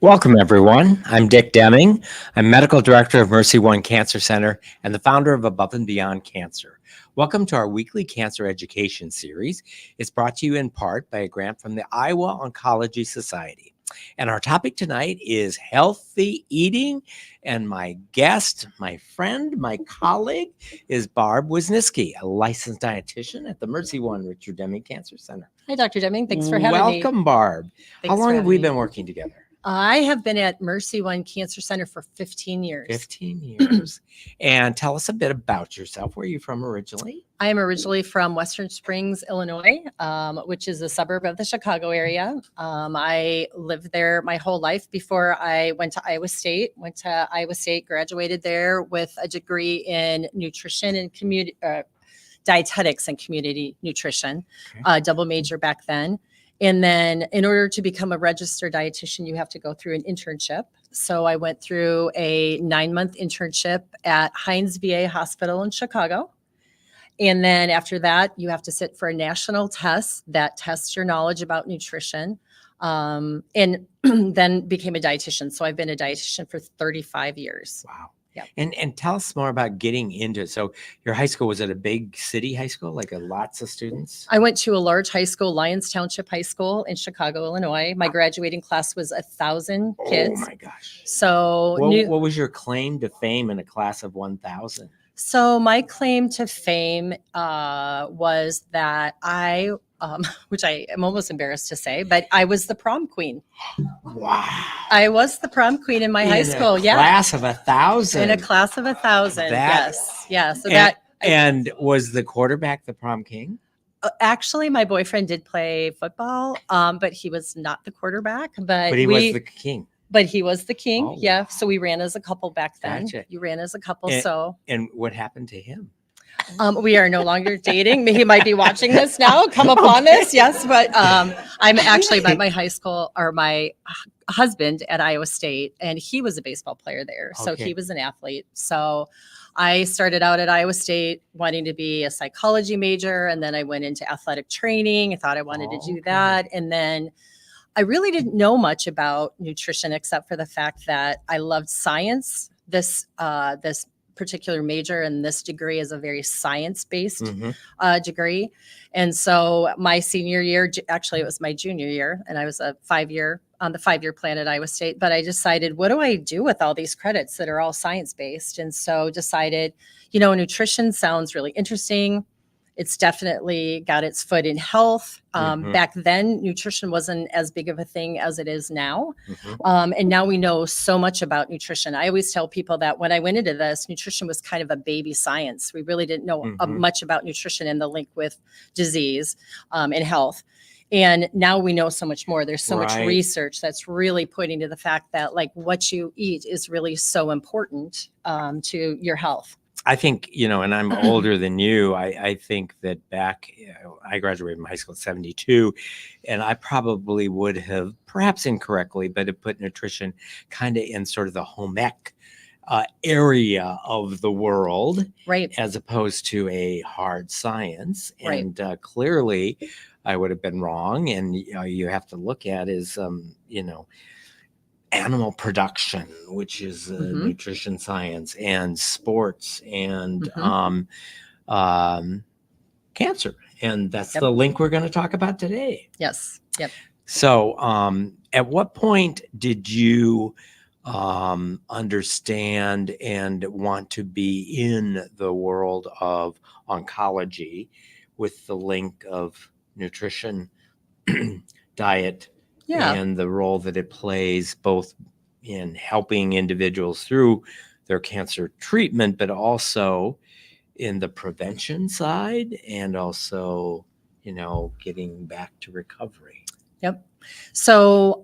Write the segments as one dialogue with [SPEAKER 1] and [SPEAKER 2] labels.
[SPEAKER 1] Welcome, everyone. I'm Dick Deming. I'm Medical Director of Mercy One Cancer Center and the founder of Above and Beyond Cancer. Welcome to our weekly cancer education series. It's brought to you in part by a grant from the Iowa Oncology Society. And our topic tonight is healthy eating. And my guest, my friend, my colleague is Barb Wisniewski, a licensed dietitian at the Mercy One Richard Deming Cancer Center.
[SPEAKER 2] Hi, Dr. Deming. Thanks for having me.
[SPEAKER 1] Welcome, Barb. How
[SPEAKER 2] Thanks
[SPEAKER 1] long
[SPEAKER 2] for
[SPEAKER 1] have we
[SPEAKER 2] having me.
[SPEAKER 1] been working together?
[SPEAKER 2] I have been at Mercy One Cancer Center for 15 years.
[SPEAKER 1] 15 years. And tell us a bit about yourself. Where are you from originally?
[SPEAKER 2] I am originally from Western Springs, Illinois, which is a suburb of the Chicago area. I lived there my whole life before I went to Iowa State. Graduated there with a degree in nutrition and dietetics and community nutrition, double major back then. And then in order to become a registered dietitian, you have to go through an internship. So I went through a 9-month internship at Hines VA Hospital in Chicago. And then after that, you have to sit for a national test that tests your knowledge about nutrition, and then became a dietitian. So I've been a dietitian for 35 years.
[SPEAKER 1] Wow.
[SPEAKER 2] Yeah.
[SPEAKER 1] And tell us more about getting into it. So your high school, was it a big city high school, like lots of students?
[SPEAKER 2] I went to a large high school, Lyons Township High School in Chicago, Illinois. My graduating class was 1,000 kids.
[SPEAKER 1] Oh my gosh.
[SPEAKER 2] So
[SPEAKER 1] what was your claim to fame in a class of 1,000?
[SPEAKER 2] So my claim to fame was that I, which I am almost embarrassed to say, but I was the prom queen.
[SPEAKER 1] Wow.
[SPEAKER 2] I was the prom queen in my high school.
[SPEAKER 1] Yeah. Class of 1,000.
[SPEAKER 2] In a class of 1,000. Yes. Yeah. So
[SPEAKER 1] and was the quarterback the prom king?
[SPEAKER 2] Actually, my boyfriend did play football, but he was not the quarterback. But
[SPEAKER 1] he was the king.
[SPEAKER 2] But he was the king.
[SPEAKER 1] Oh,
[SPEAKER 2] yeah.
[SPEAKER 1] wow.
[SPEAKER 2] So we ran as a couple back then.
[SPEAKER 1] Gotcha.
[SPEAKER 2] You ran as a couple.
[SPEAKER 1] And what happened to him?
[SPEAKER 2] We are no longer dating. He might be watching this now. Come upon this. Yes. But I'm actually by my high school or my husband at Iowa State, and he was a baseball player there. So he was an athlete. So I started out at Iowa State wanting to be a psychology major. And then I went into athletic training. I thought I wanted to do that. And then I really didn't know much about nutrition except for the fact that I loved science. This particular major and this degree is a very science-based degree. And so my senior year, actually it was my junior year, and I was on the 5-year plan at Iowa State, but I decided, what do I do with all these credits that are all science-based? And so decided, nutrition sounds really interesting. It's definitely got its foot in health. Back then, nutrition wasn't as big of a thing as it is now. And now we know so much about nutrition. I always tell people that when I went into this, nutrition was kind of a baby science. We really didn't know much about nutrition and the link with disease and health. And now we know so much more. There's so much research that's really pointing to the fact that what you eat is really so important to your health.
[SPEAKER 1] I think, and I'm older than you. I think that back, I graduated from high school in 72, and I probably would have, perhaps incorrectly, but have put nutrition kind of in sort of the home ec area of the world, as opposed to a hard science. And clearly, I would have been wrong. And you have to look at is, animal production, which is nutrition science, and sports, and cancer. And that's the link we're going to talk about today.
[SPEAKER 2] Yes. Yep.
[SPEAKER 1] So at what point did you understand and want to be in the world of oncology with the link of nutrition, diet, and the role that it plays both in helping individuals through their cancer treatment, but also in the prevention side, and also, getting back to recovery?
[SPEAKER 2] Yep. So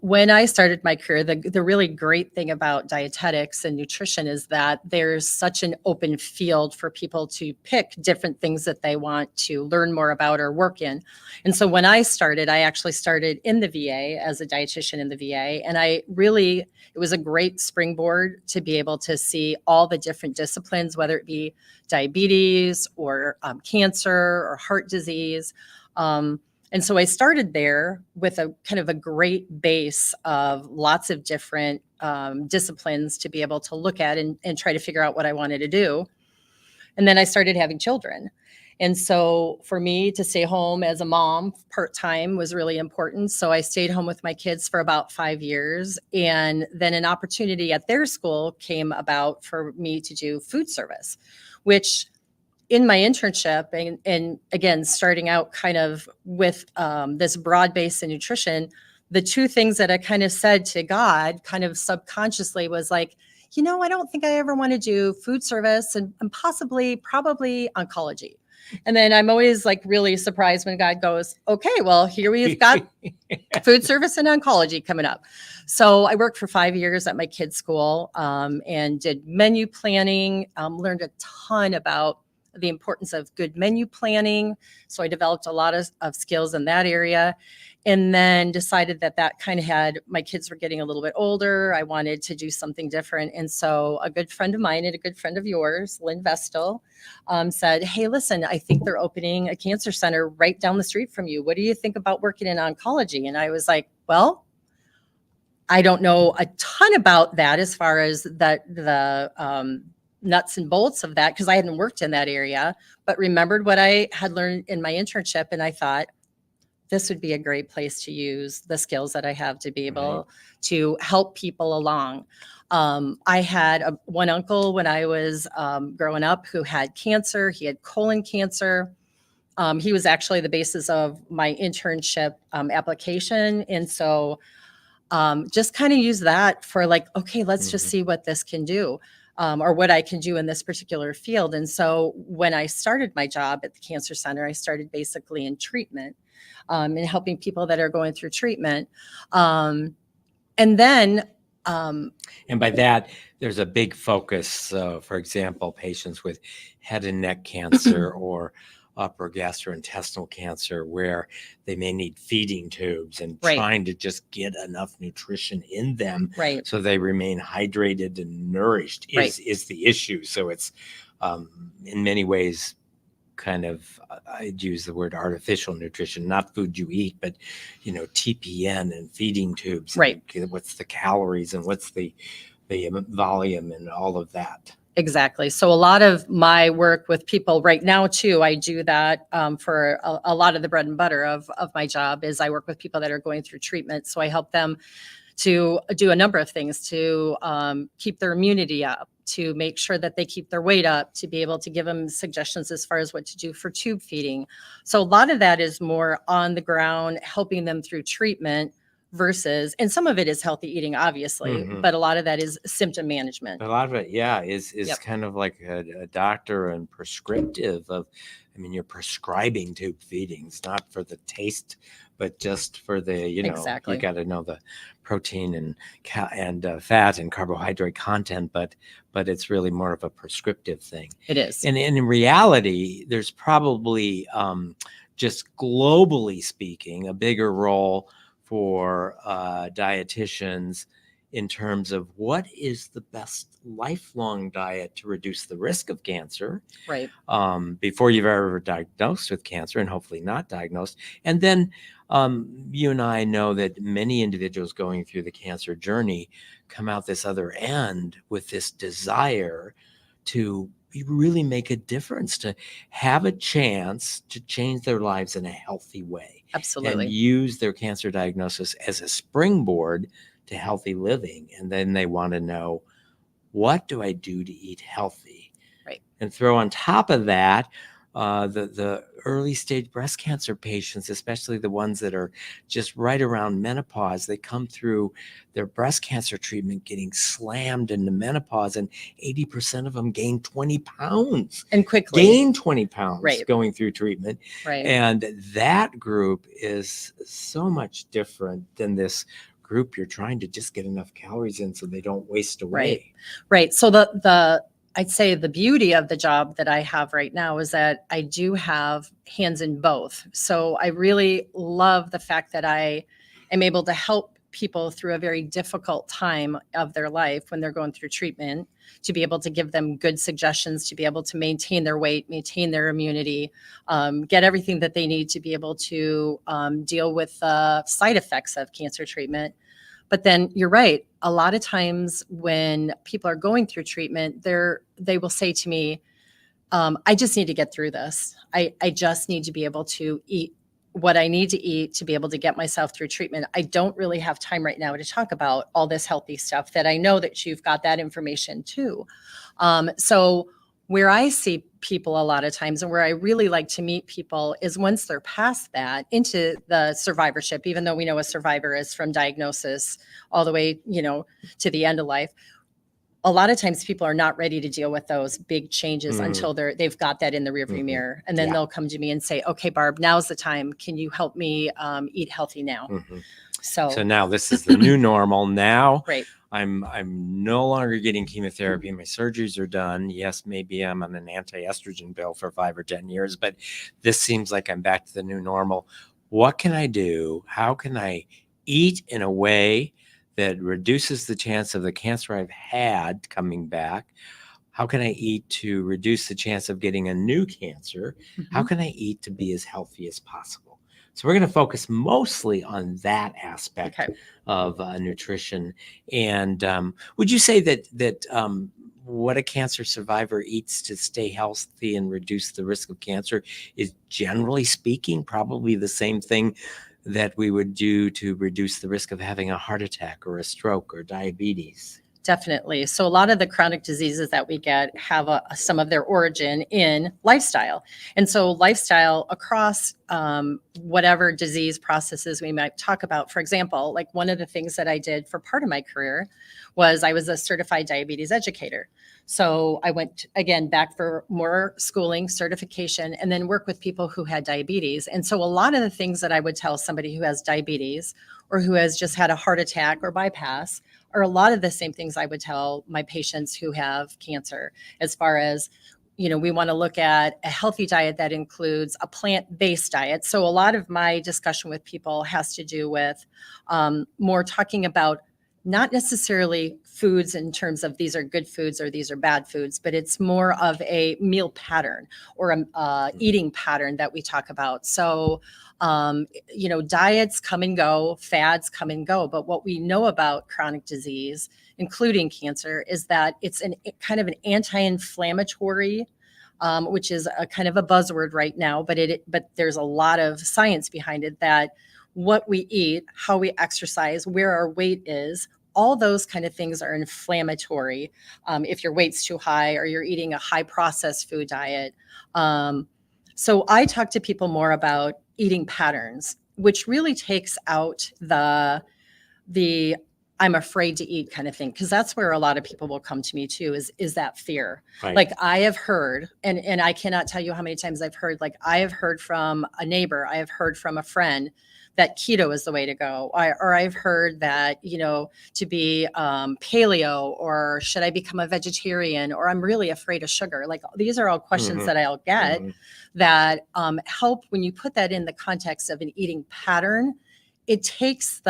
[SPEAKER 2] when I started my career, the really great thing about dietetics and nutrition is that there's such an open field for people to pick different things that they want to learn more about or work in. And so when I actually started in the VA as a dietitian in the VA. And it was a great springboard to be able to see all the different disciplines, whether it be diabetes or cancer or heart disease. And so I started there with a kind of a great base of lots of different disciplines to be able to look at and try to figure out what I wanted to do. And then I started having children. And so for me to stay home as a mom part-time was really important. So I stayed home with my kids for about 5 years. And then an opportunity at their school came about for me to do food service, which in my internship, and again, starting out kind of with this broad base in nutrition, the two things that I kind of said to God kind of subconsciously was like, I don't think I ever want to do food service and probably oncology. And then I'm always like really surprised when God goes, okay, well, here we've got food service and oncology coming up. So I worked for 5 years at my kids' school and did menu planning, learned a ton about the importance of good menu planning. So I developed a lot of skills in that area. And then decided that kind of my kids were getting a little bit older. I wanted to do something different. And so a good friend of mine and a good friend of yours, Lynn Vestal, said, hey, listen, I think they're opening a cancer center right down the street from you. What do you think about working in oncology? And I was like, well, I don't know a ton about that as far as the nuts and bolts of that, because I hadn't worked in that area, but remembered what I had learned in my internship. And I thought, this would be a great place to use the skills that I have to be able to help people along. I had one uncle when I was growing up who had cancer. He had colon cancer. He was actually the basis of my internship application. And so just kind of use that for like, okay, let's just see what this can do. Or what I can do in this particular field. And so when I started my job at the cancer center, I started basically in treatment and helping people that are going through treatment. And then
[SPEAKER 1] and by that, there's a big focus, for example, patients with head and neck cancer or upper gastrointestinal cancer, where they may need feeding tubes and trying to just get enough nutrition in them so they remain hydrated and nourished is the issue. So it's in many ways kind of, I'd use the word artificial nutrition, not food you eat, but, TPN and feeding tubes. And what's the calories and what's the volume and all of that.
[SPEAKER 2] Exactly. So a lot of my work with people right now, too, I do that for a lot of the bread and butter of my job is I work with people that are going through treatment. So I help them to do a number of things to keep their immunity up, to make sure that they keep their weight up, to be able to give them suggestions as far as what to do for tube feeding. So a lot of that is more on the ground, helping them through treatment versus, and some of it is healthy eating, obviously, but a lot of that is symptom management.
[SPEAKER 1] A lot of it, is kind of like a doctor and prescriptive of, you're prescribing tube feedings, not for the taste, but just for the, you got to know the protein and fat and carbohydrate content, but it's really more of a prescriptive thing.
[SPEAKER 2] It is.
[SPEAKER 1] And in reality, there's probably just globally speaking, a bigger role for dietitians in terms of what is the best lifelong diet to reduce the risk of cancer before you've ever diagnosed with cancer, and hopefully not diagnosed. And then you and I know that many individuals going through the cancer journey come out this other end with this desire to really make a difference, to have a chance to change their lives in a healthy way.
[SPEAKER 2] Absolutely.
[SPEAKER 1] And use their cancer diagnosis as a springboard to healthy living. And then they want to know, what do I do to eat healthy? And throw on top of that, the early stage breast cancer patients, especially the ones that are just right around menopause, they come through their breast cancer treatment getting slammed into menopause, and 80% of them gain 20 pounds.
[SPEAKER 2] And quickly.
[SPEAKER 1] Gain 20 pounds going through treatment. And that group is so much different than this group you're trying to just get enough calories in so they don't waste away.
[SPEAKER 2] So I'd say the beauty of the job that I have right now is that I do have hands in both. So I really love the fact that I am able to help people through a very difficult time of their life when they're going through treatment, to be able to give them good suggestions, to be able to maintain their weight, maintain their immunity, get everything that they need to be able to deal with the side effects of cancer treatment. But then you're right. A lot of times when people are going through treatment, they will say to me, I just need to get through this. I just need to be able to eat what I need to eat to be able to get myself through treatment. I don't really have time right now to talk about all this healthy stuff that I know that you've got that information too. So where I see people a lot of times and where I really like to meet people is once they're past that into the survivorship, even though we know a survivor is from diagnosis all the way, to the end of life. A lot of times people are not ready to deal with those big changes until they've got that in the rearview mirror. And then they'll come to me and say, okay, Barb, now's the time. Can you help me eat healthy now?
[SPEAKER 1] So now this is the new normal. Now
[SPEAKER 2] Right.
[SPEAKER 1] I'm no longer getting chemotherapy. My surgeries are done. Yes, maybe I'm on an anti-estrogen pill for 5 or 10 years, but this seems like I'm back to the new normal. What can I do? How can I eat in a way that reduces the chance of the cancer I've had coming back? How can I eat to reduce the chance of getting a new cancer? How can I eat to be as healthy as possible? So we're going to focus mostly on that aspect of nutrition. And would you say that what a cancer survivor eats to stay healthy and reduce the risk of cancer is, generally speaking, probably the same thing that we would do to reduce the risk of having a heart attack or a stroke or diabetes?
[SPEAKER 2] Definitely. So a lot of the chronic diseases that we get have some of their origin in lifestyle. And so lifestyle across whatever disease processes we might talk about. For example, like one of the things that I did for part of my career was I was a certified diabetes educator. So I went, again, back for more schooling, certification, and then work with people who had diabetes. And so a lot of the things that I would tell somebody who has diabetes or who has just had a heart attack or bypass are a lot of the same things I would tell my patients who have cancer, as far as, we want to look at a healthy diet that includes a plant-based diet. So a lot of my discussion with people has to do with more talking about not necessarily foods in terms of these are good foods or these are bad foods, but it's more of a meal pattern or a eating pattern that we talk about. So, diets come and go, fads come and go. But what we know about chronic disease, including cancer, is that it's kind of an anti-inflammatory, which is a kind of a buzzword right now, but there's a lot of science behind it, that what we eat, how we exercise, where our weight is, all those kind of things are inflammatory. If your weight's too high or you're eating a high processed food diet. So I talk to people more about eating patterns, which really takes out the I'm afraid to eat kind of thing, because that's where a lot of people will come to me too, is that fear.
[SPEAKER 1] Right.
[SPEAKER 2] Like I have heard, and I cannot tell you how many times I've heard, like I have heard from a neighbor, I have heard from a friend that keto is the way to go. Or I've heard that, to be paleo, or should I become a vegetarian, or I'm really afraid of sugar. Like these are all questions that I'll get that help when you put that in the context of an eating pattern. It takes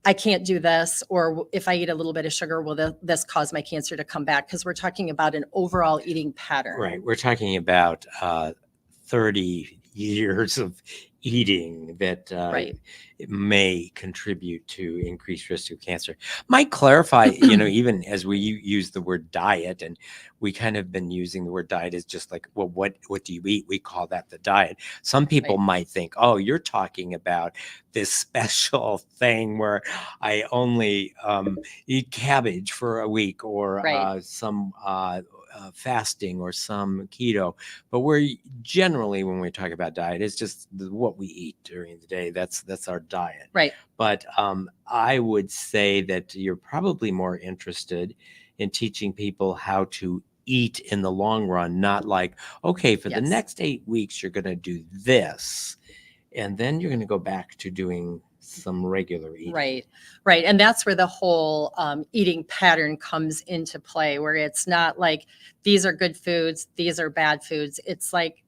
[SPEAKER 2] I can't do this, or if I eat a little bit of sugar, will this cause my cancer to come back? Because we're talking about an overall eating pattern.
[SPEAKER 1] Right. We're talking about 30 years of eating that it may contribute to increased risk of cancer. Might clarify, even as we use the word diet, and we kind of been using the word diet as just like, well, what do you eat? We call that the diet. Some people might think, oh, you're talking about this special thing where I only eat cabbage for a week, or some fasting, or some keto. But we're generally, when we talk about diet, it's just what we eat during the day. That's our diet.
[SPEAKER 2] Right.
[SPEAKER 1] But I would say that you're probably more interested in teaching people how to eat in the long run, not like, okay, for the next 8 weeks, you're going to do this, and then you're going to go back to doing some regular eating.
[SPEAKER 2] Right. And that's where the whole eating pattern comes into play, where it's not like these are good foods, these are bad foods. It's like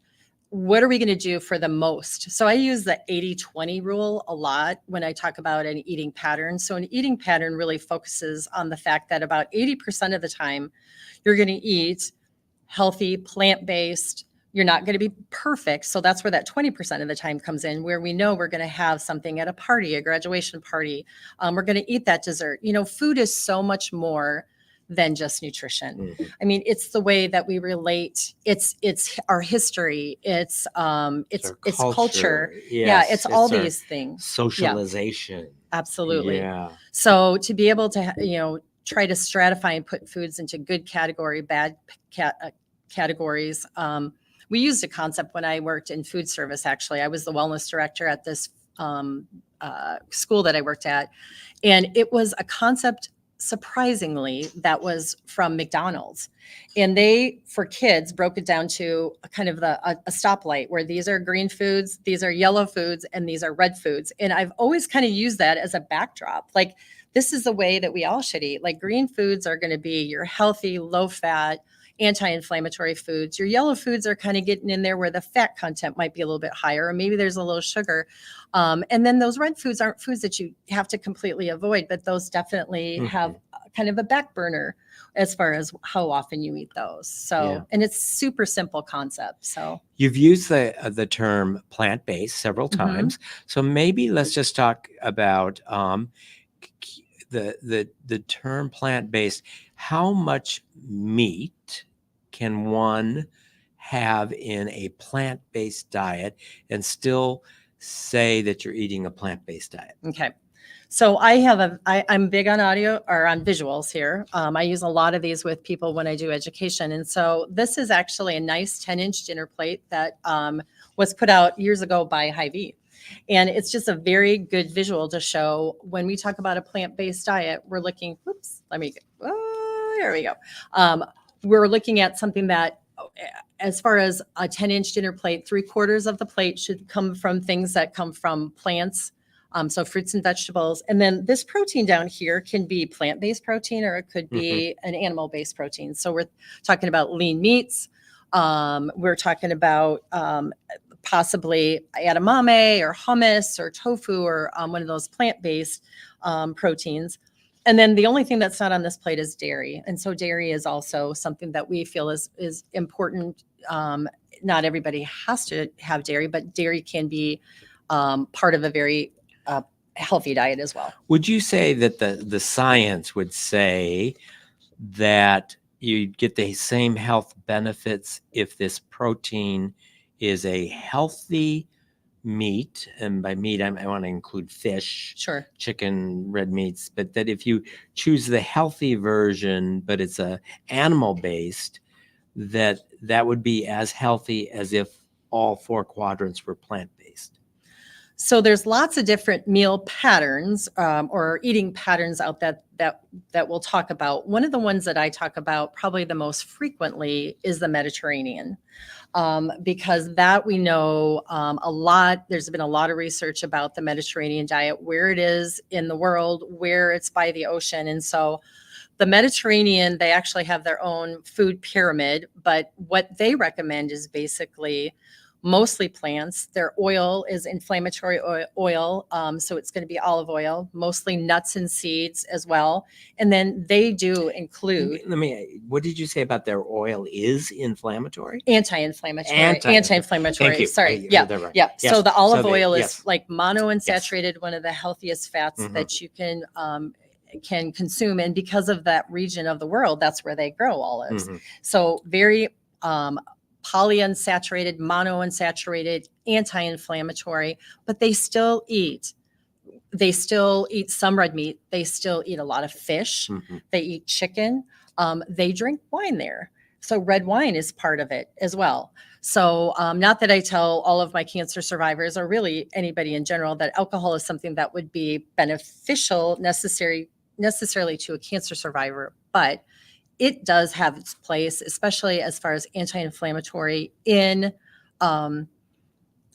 [SPEAKER 2] what are we going to do for the most? So I use the 80-20 rule a lot when I talk about an eating pattern. So an eating pattern really focuses on the fact that about 80% of the time you're going to eat healthy, plant-based. You're not going to be perfect. So that's where that 20% of the time comes in, where we know we're going to have something at a party, a graduation party. We're going to eat that dessert. Food is so much more than just nutrition.
[SPEAKER 1] Mhm.
[SPEAKER 2] I mean, it's the way that we relate. It's our history. It's
[SPEAKER 1] Our
[SPEAKER 2] culture. Yeah,
[SPEAKER 1] Yes,
[SPEAKER 2] it's all
[SPEAKER 1] our
[SPEAKER 2] these things.
[SPEAKER 1] socialization.
[SPEAKER 2] Absolutely.
[SPEAKER 1] Yeah.
[SPEAKER 2] So to be able to, try to stratify and put foods into good category, bad categories. We used a concept when I worked in food service. Actually, I was the wellness director at this school that I worked at, and it was a concept, surprisingly, that was from McDonald's. And they, for kids, broke it down to a kind of a stoplight where these are green foods, these are yellow foods, and these are red foods. And I've always kind of used that as a backdrop. Like, this is the way that we all should eat. Like, green foods are going to be your healthy, low fat, anti-inflammatory foods. Your yellow foods are kind of getting in there where the fat content might be a little bit higher, or maybe there's a little sugar. And then those red foods aren't foods that you have to completely avoid, but those definitely have kind of a back burner as far as how often you eat those. So,
[SPEAKER 1] Yeah.
[SPEAKER 2] and it's super simple concept. So
[SPEAKER 1] You've used the term plant-based several times. So maybe let's just talk about the term plant-based. How much meat can one have in a plant-based diet and still say that you're eating a plant-based diet?
[SPEAKER 2] okay. So I'm big on audio or on visuals here. I use a lot of these with people when I do education. And so this is actually a nice 10-inch dinner plate that was put out years ago by Hy-Vee. And it's just a very good visual to show when we talk about a plant-based diet, we're looking, there we go. We're looking at something that, as far as a 10-inch dinner plate, 3/4 of the plate should come from things that come from plants. So fruits and vegetables. And then this protein down here can be plant-based protein, or it could be an animal-based protein. So we're talking about lean meats. We're talking about possibly edamame or hummus or tofu or one of those plant-based proteins. And then the only thing that's not on this plate is dairy. And so dairy is also something that we feel is important. Not everybody has to have dairy, but dairy can be part of a very healthy diet as well.
[SPEAKER 1] Would you say that the science would say that you get the same health benefits if this protein is a healthy meat? And by meat, I want to include fish,
[SPEAKER 2] Sure.
[SPEAKER 1] chicken, red meats, but that if you choose the healthy version, but it's a animal based, that would be as healthy as if all 4 quadrants were plant based.
[SPEAKER 2] So there's lots of different meal patterns or eating patterns out that we'll talk about. One of the ones that I talk about probably the most frequently is the Mediterranean, because that we know a lot. There's been a lot of research about the Mediterranean diet, where it is in the world, where it's by the ocean. And so the Mediterranean, they actually have their own food pyramid, but what they recommend is basically mostly plants. Their oil is inflammatory oil, so it's going to be olive oil, mostly nuts and seeds as well. And then they do include.
[SPEAKER 1] What did you say about their oil is inflammatory?
[SPEAKER 2] Anti-inflammatory.
[SPEAKER 1] Thank you.
[SPEAKER 2] Sorry.
[SPEAKER 1] Yeah.
[SPEAKER 2] Yeah.
[SPEAKER 1] Yes.
[SPEAKER 2] So the olive
[SPEAKER 1] So
[SPEAKER 2] oil is
[SPEAKER 1] yes.
[SPEAKER 2] like monounsaturated, one of the healthiest fats that you can consume. And because of that region of the world, that's where they grow olives. So very polyunsaturated, monounsaturated, anti-inflammatory, but they still eat some red meat. They still eat a lot of fish. They eat chicken. They drink wine there. So red wine is part of it as well. So not that I tell all of my cancer survivors, or really anybody in general, that alcohol is something that would be beneficial necessarily to a cancer survivor, but it does have its place, especially as far as anti-inflammatory in,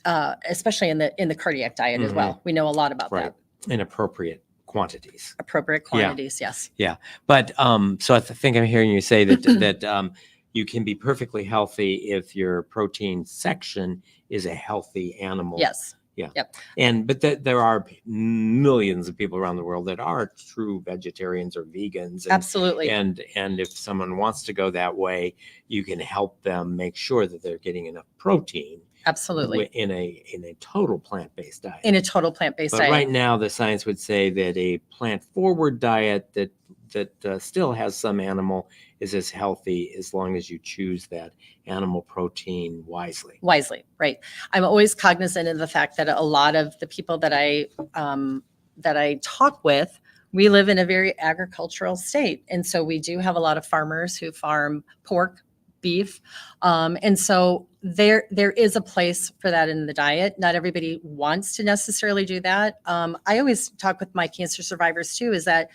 [SPEAKER 2] especially in the cardiac diet as well. We know a lot about that.
[SPEAKER 1] In appropriate quantities.
[SPEAKER 2] Appropriate quantities, yes.
[SPEAKER 1] Yeah, but so I think I'm hearing you say that you can be perfectly healthy if your protein section is a healthy animal.
[SPEAKER 2] Yes.
[SPEAKER 1] Yeah.
[SPEAKER 2] Yep.
[SPEAKER 1] But there are millions of people around the world that are true vegetarians or vegans.
[SPEAKER 2] Absolutely.
[SPEAKER 1] And if someone wants to go that way, you can help them make sure that they're getting enough protein.
[SPEAKER 2] Absolutely.
[SPEAKER 1] In a total plant-based diet.
[SPEAKER 2] In a total plant-based
[SPEAKER 1] But
[SPEAKER 2] diet.
[SPEAKER 1] right now, the science would say that a plant-forward diet that still has some animal is as healthy as long as you choose that animal protein wisely.
[SPEAKER 2] Wisely, right. I'm always cognizant of the fact that a lot of the people that I talk with, we live in a very agricultural state. And so we do have a lot of farmers who farm pork, beef. And so there is a place for that in the diet. Not everybody wants to necessarily do that. I always talk with my cancer survivors too, is that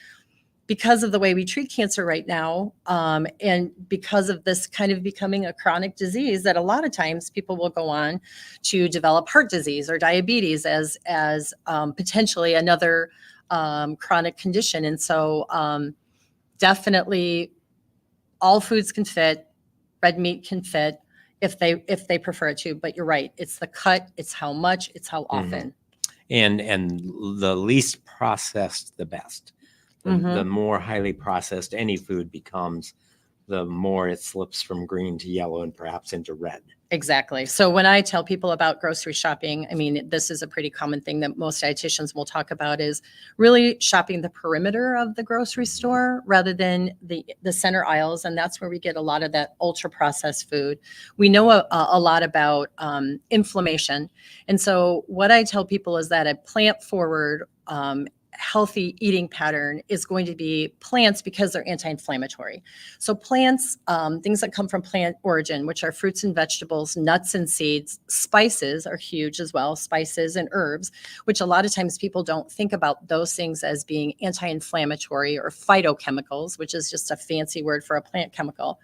[SPEAKER 2] because of the way we treat cancer right now, and because of this kind of becoming a chronic disease, that a lot of times people will go on to develop heart disease or diabetes as potentially another chronic condition. And so definitely all foods can fit, red meat can fit if they prefer it to, but you're right. It's the cut, it's how much, it's how often.
[SPEAKER 1] And the least processed, the best. The more highly processed any food becomes, the more it slips from green to yellow and perhaps into red.
[SPEAKER 2] Exactly. So when I tell people about grocery shopping, I mean, this is a pretty common thing that most dietitians will talk about, is really shopping the perimeter of the grocery store rather than the center aisles. And that's where we get a lot of that ultra processed food. We know a lot about inflammation. And so what I tell people is that a plant forward healthy eating pattern is going to be plants because they're anti-inflammatory. So plants, things that come from plant origin, which are fruits and vegetables, nuts and seeds, spices are huge as well, spices and herbs, which a lot of times people don't think about those things as being anti-inflammatory, or phytochemicals, which is just a fancy word for a plant chemical.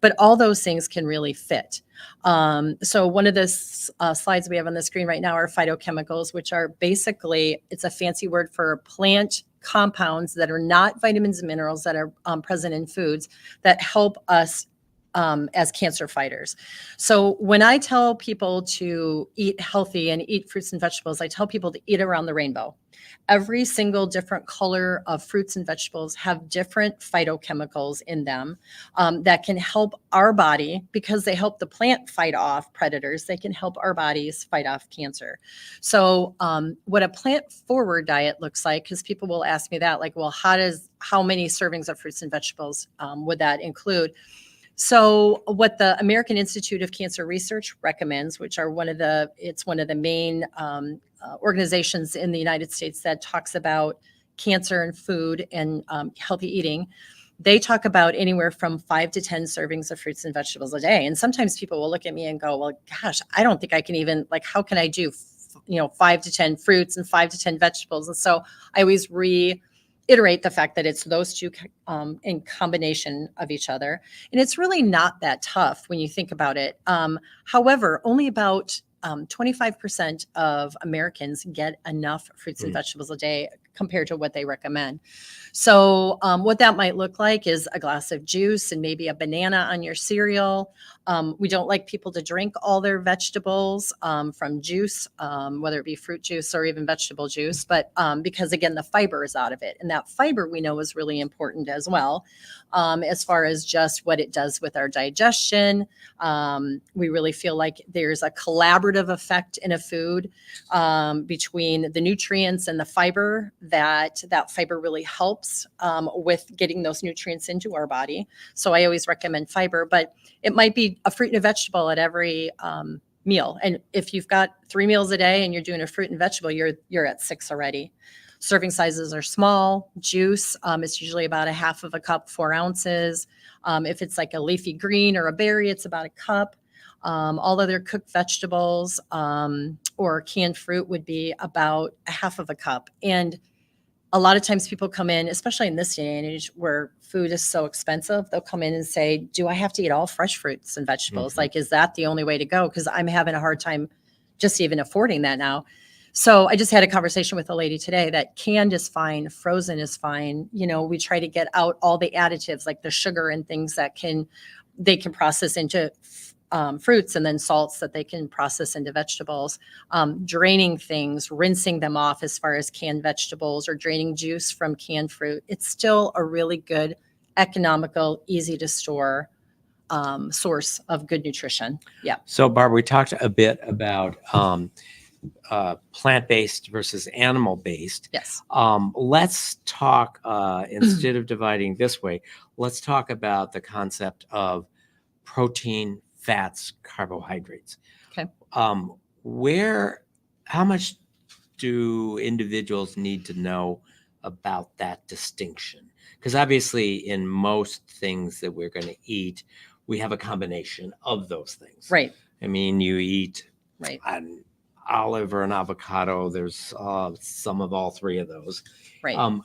[SPEAKER 2] But all those things can really fit. So one of the slides we have on the screen right now are phytochemicals, which are basically, it's a fancy word for plant compounds that are not vitamins and minerals that are present in foods that help us as cancer fighters. So when I tell people to eat healthy and eat fruits and vegetables, I tell people to eat around the rainbow. Every single different color of fruits and vegetables have different phytochemicals in them that can help our body, because they help the plant fight off predators. They can help our bodies fight off cancer. So what a plant forward diet looks like, because people will ask me that, like, well, how many servings of fruits and vegetables would that include? So what the American Institute of Cancer Research recommends, which are it's one of the main organizations in the United States that talks about cancer and food and healthy eating, they talk about anywhere from 5 to 10 servings of fruits and vegetables a day. And sometimes people will look at me and go, well, gosh, I don't think I can even, like, how can I do 5 to 10 fruits and 5 to 10 vegetables? And so I always reiterate the fact that it's those two in combination of each other. And it's really not that tough when you think about it. However, only about 25% of Americans get enough fruits and vegetables a day compared to what they recommend. So what that might look like is a glass of juice and maybe a banana on your cereal. We don't like people to drink all their vegetables from juice, whether it be fruit juice or even vegetable juice, but because, again, the fiber is out of it. And that fiber we know is really important as well, as far as just what it does with our digestion. We really feel like there's a collaborative effect in a food between the nutrients and the fiber, that fiber really helps with getting those nutrients into our body. So I always recommend fiber, but it might be a fruit and a vegetable at every meal. And if you've got 3 meals a day and you're doing a fruit and vegetable, you're at 6 already. Serving sizes are small. Juice is usually about a half of a cup, 4 ounces. If it's like a leafy green or a berry, it's about a cup. All other cooked vegetables or canned fruit would be about a half of a cup. And a lot of times people come in, especially in this day and age where food is so expensive, they'll come in and say, do I have to eat all fresh fruits and vegetables? Like, is that the only way to go? Because I'm having a hard time just even affording that now. So I just had a conversation with a lady today that canned is fine, frozen is fine. We try to get out all the additives like the sugar and things that can they can process into fruits, and then salts that they can process into vegetables. Draining things, rinsing them off as far as canned vegetables, or draining juice from canned fruit. It's still a really good, economical, easy to store source of good nutrition. Yeah.
[SPEAKER 1] So, Barbara, we talked a bit about plant-based versus animal-based.
[SPEAKER 2] Yes.
[SPEAKER 1] Let's talk, instead of dividing this way, let's talk about the concept of protein, fats, carbohydrates.
[SPEAKER 2] Okay.
[SPEAKER 1] How much do individuals need to know about that distinction? Because obviously in most things that we're going to eat, we have a combination of those things.
[SPEAKER 2] Right.
[SPEAKER 1] I mean, you eat
[SPEAKER 2] Right.
[SPEAKER 1] an olive or an avocado, there's some of all three of those.
[SPEAKER 2] Right.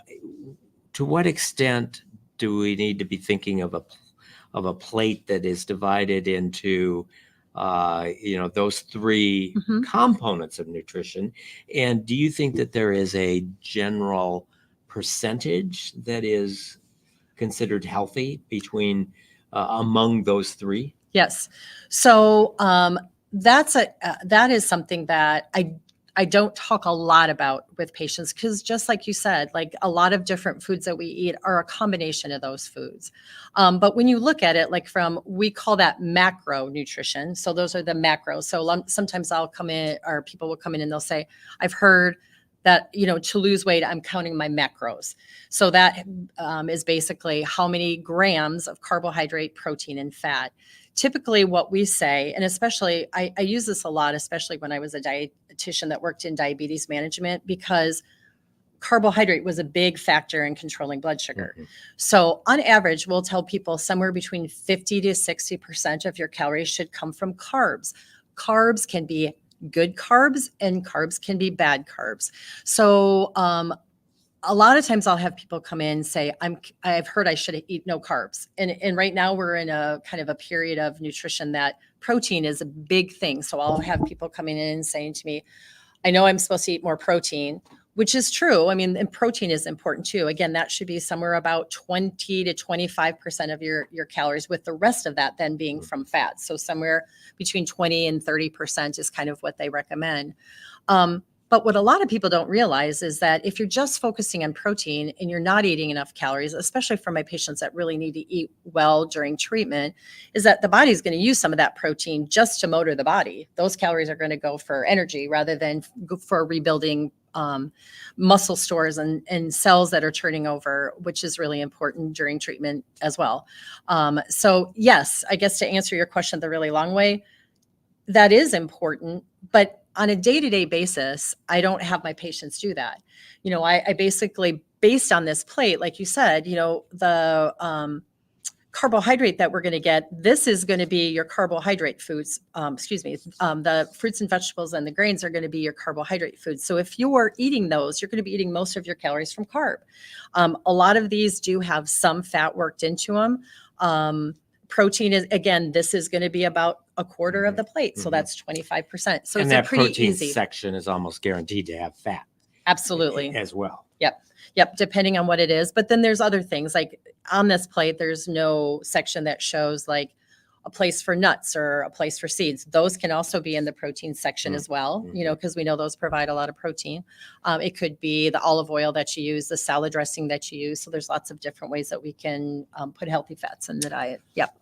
[SPEAKER 1] To what extent do we need to be thinking of a plate that is divided into those three
[SPEAKER 2] Mhm.
[SPEAKER 1] components of nutrition? And do you think that there is a general percentage that is considered healthy between among those three?
[SPEAKER 2] Yes. So that is something that I don't talk a lot about with patients, because just like you said, like a lot of different foods that we eat are a combination of those foods. But when you look at it, like we call that macro nutrition. So those are the macros. So sometimes I'll come in, or people will come in and they'll say, I've heard that, to lose weight, I'm counting my macros. So that is basically how many grams of carbohydrate, protein, and fat. Typically what we say, and especially I use this a lot, especially when I was a dietitian that worked in diabetes management, because carbohydrate was a big factor in controlling blood sugar.
[SPEAKER 1] Mhm.
[SPEAKER 2] So on average, we'll tell people somewhere between 50 to 60% of your calories should come from carbs. Carbs can be good carbs and carbs can be bad carbs. So a lot of times I'll have people come in and say, I've heard I should eat no carbs. And right now we're in a kind of a period of nutrition that protein is a big thing. So I'll have people coming in and saying to me, I know I'm supposed to eat more protein, which is true. I mean, and protein is important too. Again, that should be somewhere about 20 to 25% of your calories, with the rest of that then being from fat. So somewhere between 20 and 30% is kind of what they recommend. But what a lot of people don't realize is that if you're just focusing on protein and you're not eating enough calories, especially for my patients that really need to eat well during treatment, is that the body's going to use some of that protein just to motor the body. Those calories are going to go for energy rather than for rebuilding muscle stores and cells that are turning over, which is really important during treatment as well. So yes, I guess to answer your question the really long way, that is important, but on a day-to-day basis, I don't have my patients do that. I basically, based on this plate, like you said, the carbohydrate that we're going to get, this is going to be your carbohydrate foods. The fruits and vegetables and the grains are going to be your carbohydrate foods. So if you are eating those, you're going to be eating most of your calories from carb. A lot of these do have some fat worked into them. Protein is, again, this is going to be about a quarter of the plate. So that's 25%. So
[SPEAKER 1] And
[SPEAKER 2] it's
[SPEAKER 1] that
[SPEAKER 2] a pretty
[SPEAKER 1] protein
[SPEAKER 2] easy.
[SPEAKER 1] section is almost guaranteed to have fat
[SPEAKER 2] Absolutely.
[SPEAKER 1] as well.
[SPEAKER 2] Yep. Depending on what it is. But then there's other things, like on this plate, there's no section that shows like a place for nuts or a place for seeds. Those can also be in the protein section as well, because we know those provide a lot of protein. It could be the olive oil that you use, the salad dressing that you use. So there's lots of different ways that we can put healthy fats in the diet. Yep.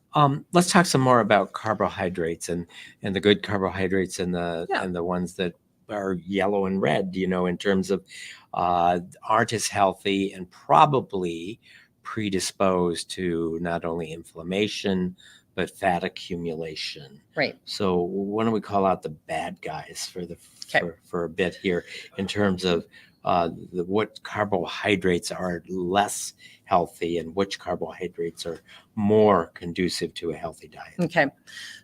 [SPEAKER 1] Let's talk some more about carbohydrates and the good carbohydrates and the ones that are yellow and red, in terms of aren't as healthy and probably predisposed to not only inflammation, but fat accumulation.
[SPEAKER 2] Right.
[SPEAKER 1] So why don't we call out the bad guys for a bit here in terms of what carbohydrates are less healthy and which carbohydrates are more conducive to a healthy diet.
[SPEAKER 2] Okay.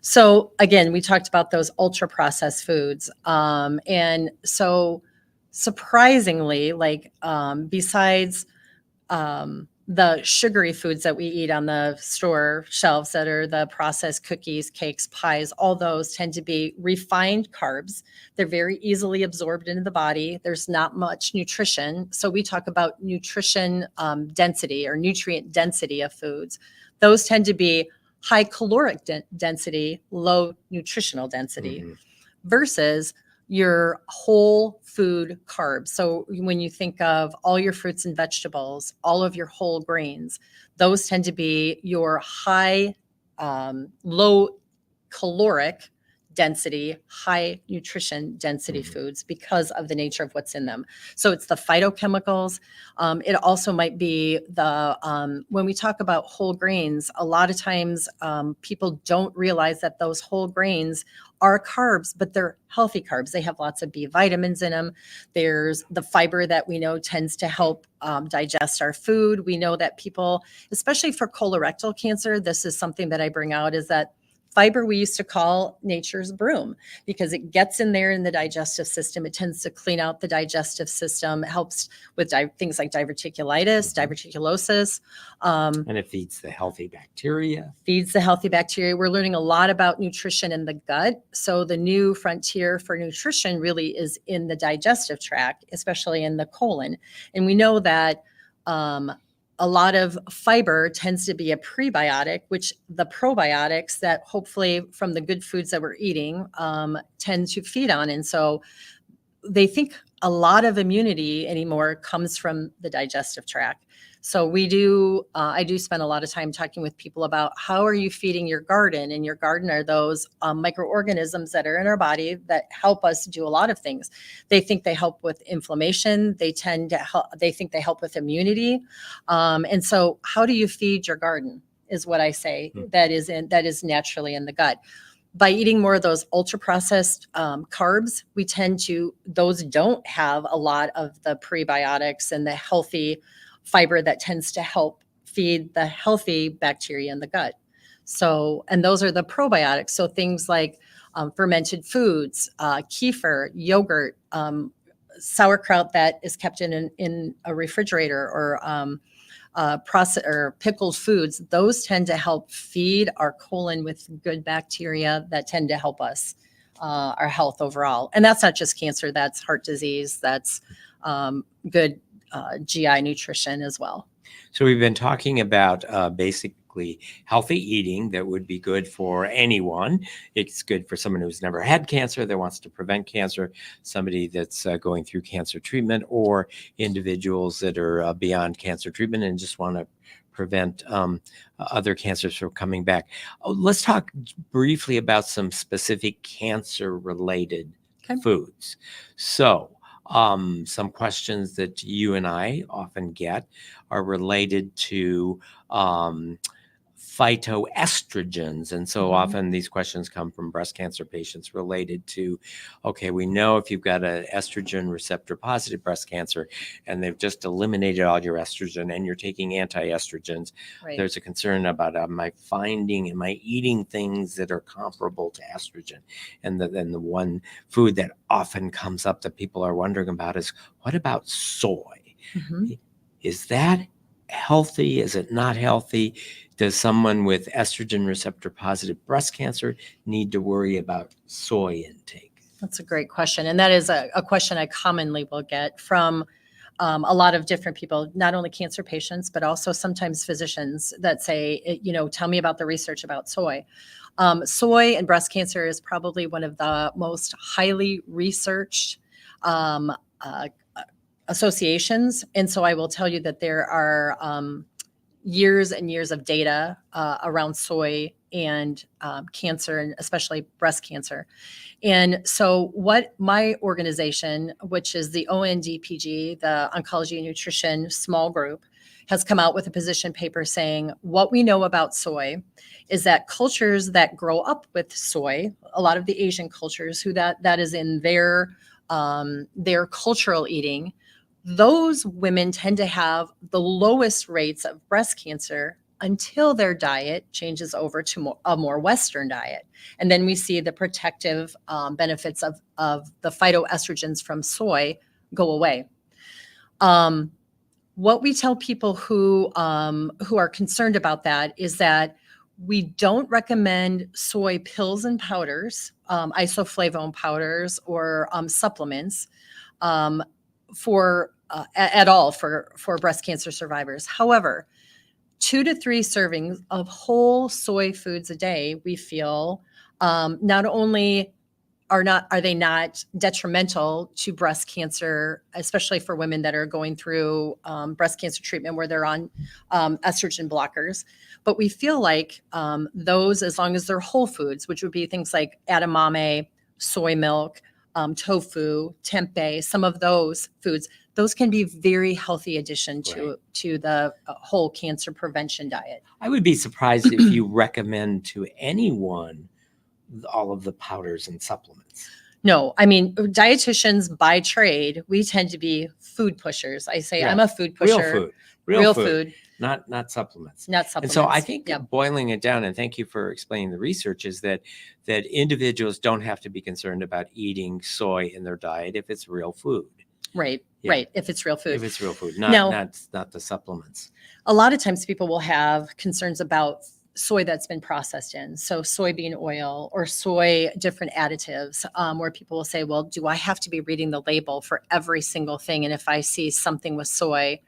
[SPEAKER 2] So again, we talked about those ultra processed foods. And so surprisingly, like besides the sugary foods that we eat on the store shelves that are the processed cookies, cakes, pies, all those tend to be refined carbs. They're very easily absorbed into the body. There's not much nutrition. So we talk about nutrition density or nutrient density of foods. Those tend to be high caloric density, low nutritional density,
[SPEAKER 1] Mhm.
[SPEAKER 2] versus your whole food carbs. So when you think of all your fruits and vegetables, all of your whole grains, those tend to be your high, low caloric density, high nutrition density
[SPEAKER 1] Mhm.
[SPEAKER 2] foods because of the nature of what's in them. So it's the phytochemicals. It also might be when we talk about whole grains, a lot of times people don't realize that those whole grains are carbs, but they're healthy carbs. They have lots of B vitamins in them. There's the fiber that we know tends to help digest our food. We know that people, especially for colorectal cancer, this is something that I bring out, is that fiber we used to call nature's broom because it gets in there in the digestive system. It tends to clean out the digestive system. It helps with things like diverticulitis, diverticulosis.
[SPEAKER 1] And it feeds the healthy bacteria.
[SPEAKER 2] Feeds the healthy bacteria. We're learning a lot about nutrition in the gut. So the new frontier for nutrition really is in the digestive tract, especially in the colon. And we know that a lot of fiber tends to be a prebiotic, which the probiotics that hopefully from the good foods that we're eating tend to feed on. And so they think a lot of immunity anymore comes from the digestive tract. So I do spend a lot of time talking with people about how are you feeding your garden? And your garden are those microorganisms that are in our body that help us do a lot of things. They think they help with inflammation. They think they help with immunity. And so how do you feed your garden is what I say that is naturally in the gut. By eating more of those ultra processed carbs, those don't have a lot of the prebiotics and the healthy fiber that tends to help feed the healthy bacteria in the gut. So, and those are the probiotics. So things like fermented foods, kefir, yogurt, sauerkraut that is kept in a refrigerator, or processed or pickled foods, those tend to help feed our colon with good bacteria that tend to help us, our health overall. And that's not just cancer, that's heart disease, that's good GI nutrition as well.
[SPEAKER 1] So we've been talking about basically healthy eating that would be good for anyone. It's good for someone who's never had cancer that wants to prevent cancer, somebody that's going through cancer treatment, or individuals that are beyond cancer treatment and just want to prevent other cancers from coming back. Let's talk briefly about some specific cancer-related foods. So some questions that you and I often get are related to phytoestrogens. And so often these questions come from breast cancer patients related to, okay, we know if you've got an estrogen receptor positive breast cancer and they've just eliminated all your estrogen and you're taking anti-estrogens,
[SPEAKER 2] Right.
[SPEAKER 1] there's a concern about, am I eating things that are comparable to estrogen? And then the one food that often comes up that people are wondering about is, what about soy? Is that healthy? Is it not healthy? Does someone with estrogen receptor positive breast cancer need to worry about soy intake?
[SPEAKER 2] That's a great question. And that is a question I commonly will get from a lot of different people, not only cancer patients, but also sometimes physicians that say, tell me about the research about soy. Soy and breast cancer is probably one of the most highly researched associations. And so I will tell you that there are years and years of data around soy and cancer, and especially breast cancer. And so what my organization, which is the ONDPG, the Oncology and Nutrition Small Group, has come out with a position paper saying what we know about soy is that cultures that grow up with soy, a lot of the Asian cultures that is in their cultural eating, those women tend to have the lowest rates of breast cancer until their diet changes over to a more Western diet. And then we see the protective benefits of the phytoestrogens from soy go away. What we tell people who are concerned about that is that we don't recommend soy pills and powders, isoflavone powders, or supplements at all for breast cancer survivors. However, 2 to 3 servings of whole soy foods a day, we feel, not only are they not detrimental to breast cancer, especially for women that are going through breast cancer treatment where they're on estrogen blockers, but we feel like those, as long as they're whole foods, which would be things like edamame, soy milk, tofu, tempeh, some of those foods, those can be very healthy addition to the whole cancer prevention diet.
[SPEAKER 1] I would be surprised if you recommend to anyone all of the powders and supplements.
[SPEAKER 2] No, I mean, dietitians by trade, we tend to be food pushers. I say I'm a food pusher.
[SPEAKER 1] Real food. Not supplements.
[SPEAKER 2] Not supplements.
[SPEAKER 1] And so I think boiling it down, and thank you for explaining the research, is that individuals don't have to be concerned about eating soy in their diet if it's real food.
[SPEAKER 2] Right. Right. If it's real food.
[SPEAKER 1] If it's real food, not the supplements.
[SPEAKER 2] A lot of times people will have concerns about soy that's been processed in. So soybean oil or soy different additives, where people will say, well, do I have to be reading the label for every single thing? And if I see something with soy,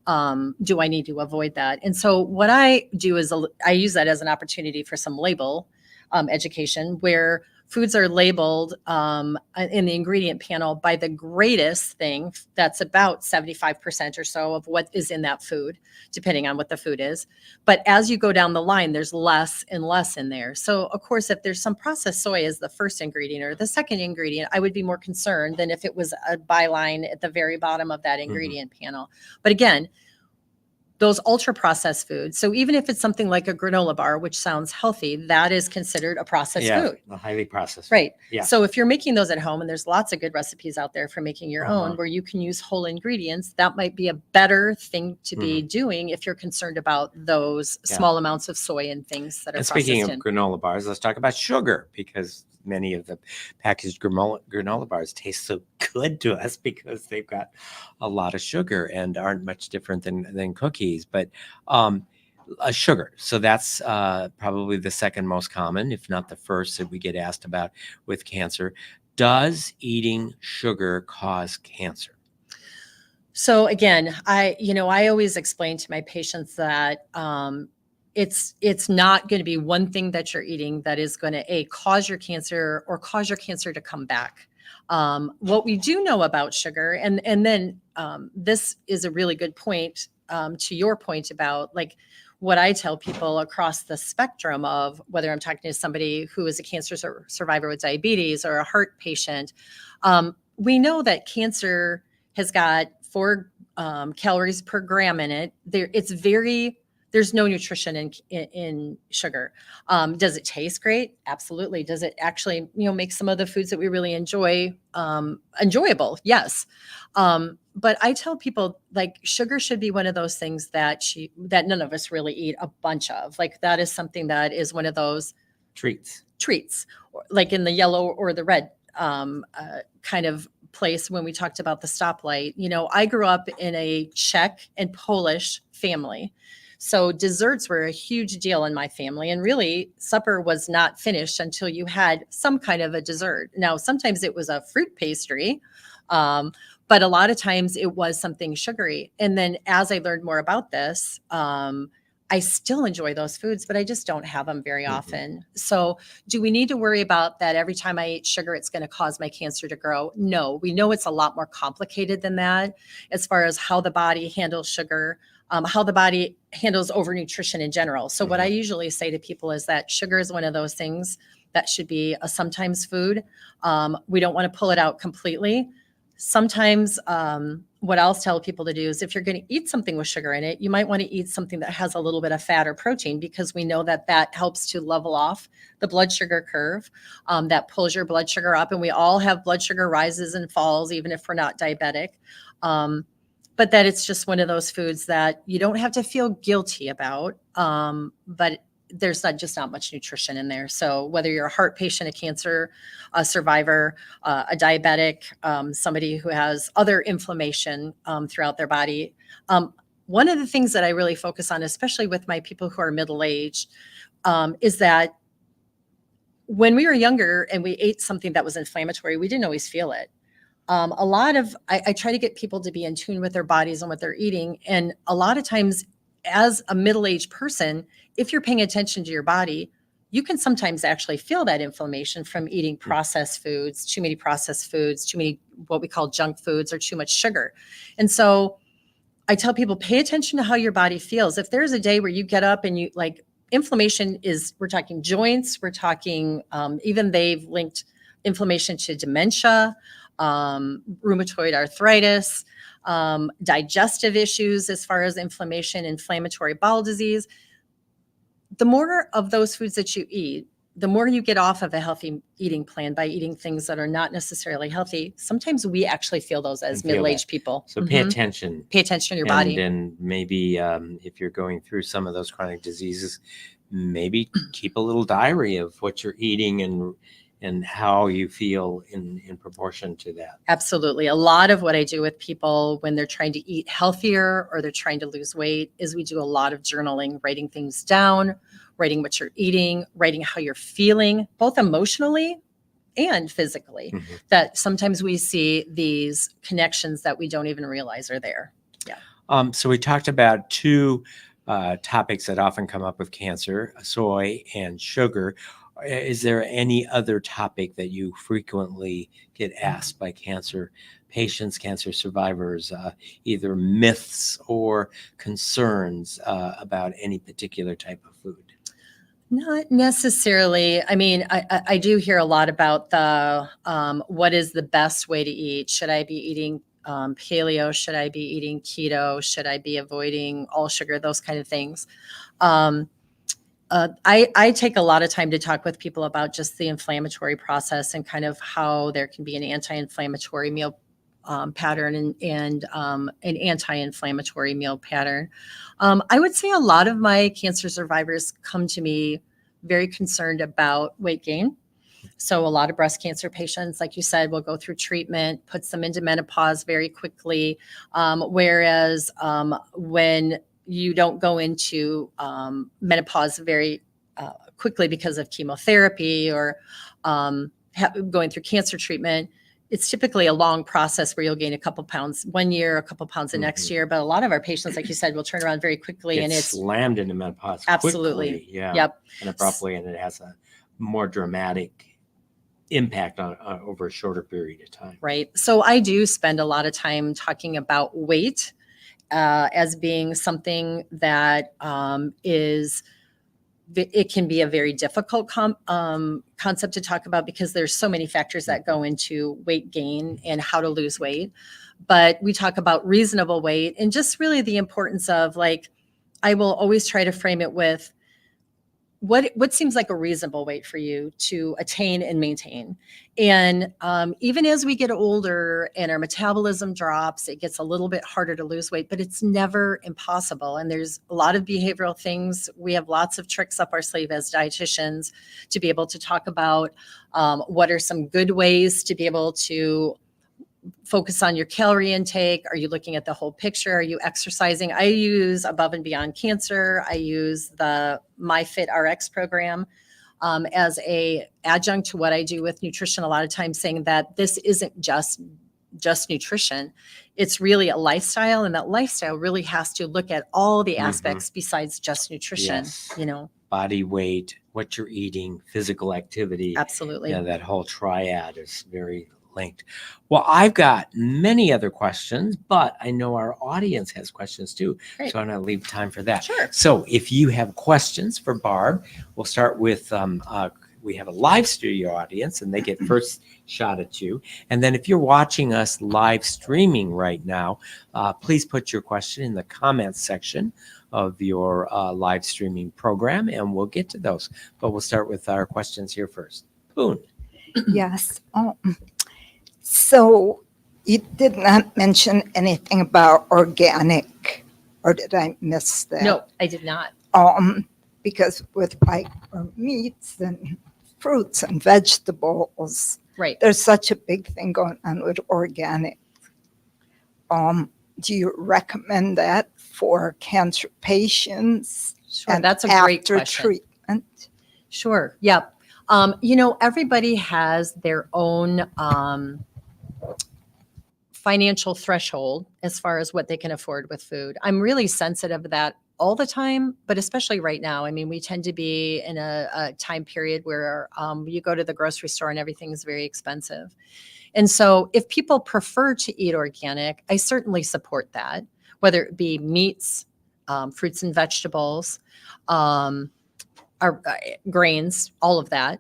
[SPEAKER 2] do I need to avoid that? And so what I do is I use that as an opportunity for some label education, where foods are labeled in the ingredient panel by the greatest thing. That's about 75% or so of what is in that food, depending on what the food is. But as you go down the line, there's less and less in there. So of course, if there's some processed soy as the first ingredient or the second ingredient, I would be more concerned than if it was a byline at the very bottom of that ingredient panel. But again, those ultra processed foods. So even if it's something like a granola bar, which sounds healthy, that is considered a processed food.
[SPEAKER 1] A highly processed.
[SPEAKER 2] Right.
[SPEAKER 1] Yeah.
[SPEAKER 2] So if you're making those at home, and there's lots of good recipes out there for making your own where you can use whole ingredients, that might be a better thing to be doing if you're concerned about those small amounts of soy and things that are processed in.
[SPEAKER 1] And speaking of granola bars, let's talk about sugar, because many of the packaged granola bars taste so good to us because they've got a lot of sugar and aren't much different than cookies. But sugar, so that's probably the second most common, if not the first, that we get asked about with cancer. Does eating sugar cause cancer?
[SPEAKER 2] So again, I always explain to my patients that it's not going to be one thing that you're eating that is going to cause your cancer or cause your cancer to come back. What we do know about sugar, and then this is a really good point to your point about like what I tell people across the spectrum of whether I'm talking to somebody who is a cancer survivor with diabetes or a heart patient. We know that cancer has got 4 calories per gram in it. There's no nutrition in sugar. Does it taste great? Absolutely. Does it actually, make some of the foods that we really enjoy enjoyable? Yes. But I tell people like sugar should be one of those things that none of us really eat a bunch of. Like that is something that is one of those
[SPEAKER 1] treats,
[SPEAKER 2] like in the yellow or the red kind of place when we talked about the stoplight. I grew up in a Czech and Polish family. So desserts were a huge deal in my family. And really, supper was not finished until you had some kind of a dessert. Now, sometimes it was a fruit pastry, but a lot of times it was something sugary. And then as I learned more about this, I still enjoy those foods, but I just don't have them very often. So do we need to worry about that every time I eat sugar, it's going to cause my cancer to grow? No, we know it's a lot more complicated than that as far as how the body handles sugar. How the body handles overnutrition in general. So what I usually say to people is that sugar is one of those things that should be a sometimes food. We don't want to pull it out completely. Sometimes what I'll tell people to do is if you're going to eat something with sugar in it, you might want to eat something that has a little bit of fat or protein, because we know that helps to level off the blood sugar curve. That pulls your blood sugar up, and we all have blood sugar rises and falls, even if we're not diabetic. But that it's just one of those foods that you don't have to feel guilty about, but there's not much nutrition in there. So whether you're a heart patient, a cancer survivor, a diabetic, somebody who has other inflammation throughout their body, one of the things that I really focus on, especially with my people who are middle-aged, is that when we were younger and we ate something that was inflammatory, we didn't always feel it. I try to get people to be in tune with their bodies and what they're eating. And a lot of times as a middle-aged person, if you're paying attention to your body, you can sometimes actually feel that inflammation from eating processed foods, too many processed foods, too many what we call junk foods, or too much sugar. And so I tell people, pay attention to how your body feels. If there's a day where you get up and you like inflammation is, we're talking joints, we're talking, even they've linked inflammation to dementia, rheumatoid arthritis, digestive issues as far as inflammation, inflammatory bowel disease. The more of those foods that you eat, the more you get off of a healthy eating plan by eating things that are not necessarily healthy. Sometimes we actually feel those as middle-aged people.
[SPEAKER 1] So pay attention.
[SPEAKER 2] Pay attention to your body.
[SPEAKER 1] And maybe if you're going through some of those chronic diseases, maybe keep a little diary of what you're eating and how you feel in proportion to that.
[SPEAKER 2] Absolutely. A lot of what I do with people when they're trying to eat healthier or they're trying to lose weight is we do a lot of journaling, writing things down, writing what you're eating, writing how you're feeling, both emotionally and physically.
[SPEAKER 1] Mm-hmm.
[SPEAKER 2] That sometimes we see these connections that we don't even realize are there. Yeah.
[SPEAKER 1] So we talked about two topics that often come up with cancer, soy and sugar. Is there any other topic that you frequently get asked by cancer patients, cancer survivors, either myths or concerns about any particular type of food?
[SPEAKER 2] Not necessarily. I mean, I do hear a lot about the what is the best way to eat? Should I be eating paleo? Should I be eating keto? Should I be avoiding all sugar? Those kind of things. I take a lot of time to talk with people about just the inflammatory process and kind of how there can be an anti-inflammatory meal pattern and an anti-inflammatory meal pattern. I would say a lot of my cancer survivors come to me very concerned about weight gain. So a lot of breast cancer patients, like you said, will go through treatment, puts them into menopause very quickly. Whereas when you don't go into menopause very quickly because of chemotherapy or going through cancer treatment, it's typically a long process where you'll gain a couple pounds one year, a couple pounds the next year. But a lot of our patients, like you said, will turn around very quickly.
[SPEAKER 1] It's
[SPEAKER 2] and it's
[SPEAKER 1] slammed into menopause
[SPEAKER 2] absolutely
[SPEAKER 1] quickly, yeah,
[SPEAKER 2] yep,
[SPEAKER 1] and abruptly, and it has a more dramatic impact on over a shorter period of time.
[SPEAKER 2] right. So I do spend a lot of time talking about weight as being something that it can be a very difficult concept to talk about because there's so many factors that go into weight gain and how to lose weight. But we talk about reasonable weight and just really the importance of, like, I will always try to frame it with what seems like a reasonable weight for you to attain and maintain. And even as we get older and our metabolism drops, it gets a little bit harder to lose weight, but it's never impossible. And there's a lot of behavioral things. We have lots of tricks up our sleeve as dietitians to be able to talk about what are some good ways to be able to focus on your calorie intake. Are you looking at the whole picture? Are you exercising? I use Above and Beyond Cancer. I use the MyFitRx program as a adjunct to what I do with nutrition. A lot of times saying that this isn't just nutrition. It's really a lifestyle, and that lifestyle really has to look at all the aspects besides just nutrition.
[SPEAKER 1] Yes.
[SPEAKER 2] You know,
[SPEAKER 1] Body weight, what you're eating, physical activity.
[SPEAKER 2] absolutely.
[SPEAKER 1] Yeah, that whole triad is very linked. Well, I've got many other questions, but I know our audience has questions too.
[SPEAKER 2] Great.
[SPEAKER 1] So I'm going to leave time for that.
[SPEAKER 2] Sure.
[SPEAKER 1] So if you have questions for Barb, we'll start with, we have a live studio audience and they get first shot at you. And then if you're watching us live streaming right now, please put your question in the comments section of your live streaming program and we'll get to those. But we'll start with our questions here first. Poon.
[SPEAKER 3] Yes. So you did not mention anything about organic, or did I miss that?
[SPEAKER 2] No, I did not.
[SPEAKER 3] Because with like meats and fruits and vegetables,
[SPEAKER 2] Right.
[SPEAKER 3] there's such a big thing going on with organic. Do you recommend that for cancer patients?
[SPEAKER 2] Sure.
[SPEAKER 3] and
[SPEAKER 2] That's a great
[SPEAKER 3] after
[SPEAKER 2] question.
[SPEAKER 3] treatment?
[SPEAKER 2] Sure. Yep. Everybody has their own financial threshold as far as what they can afford with food. I'm really sensitive to that all the time, but especially right now. I mean, we tend to be in a time period where you go to the grocery store and everything is very expensive. And so if people prefer to eat organic, I certainly support that, whether it be meats, fruits and vegetables, grains, all of that.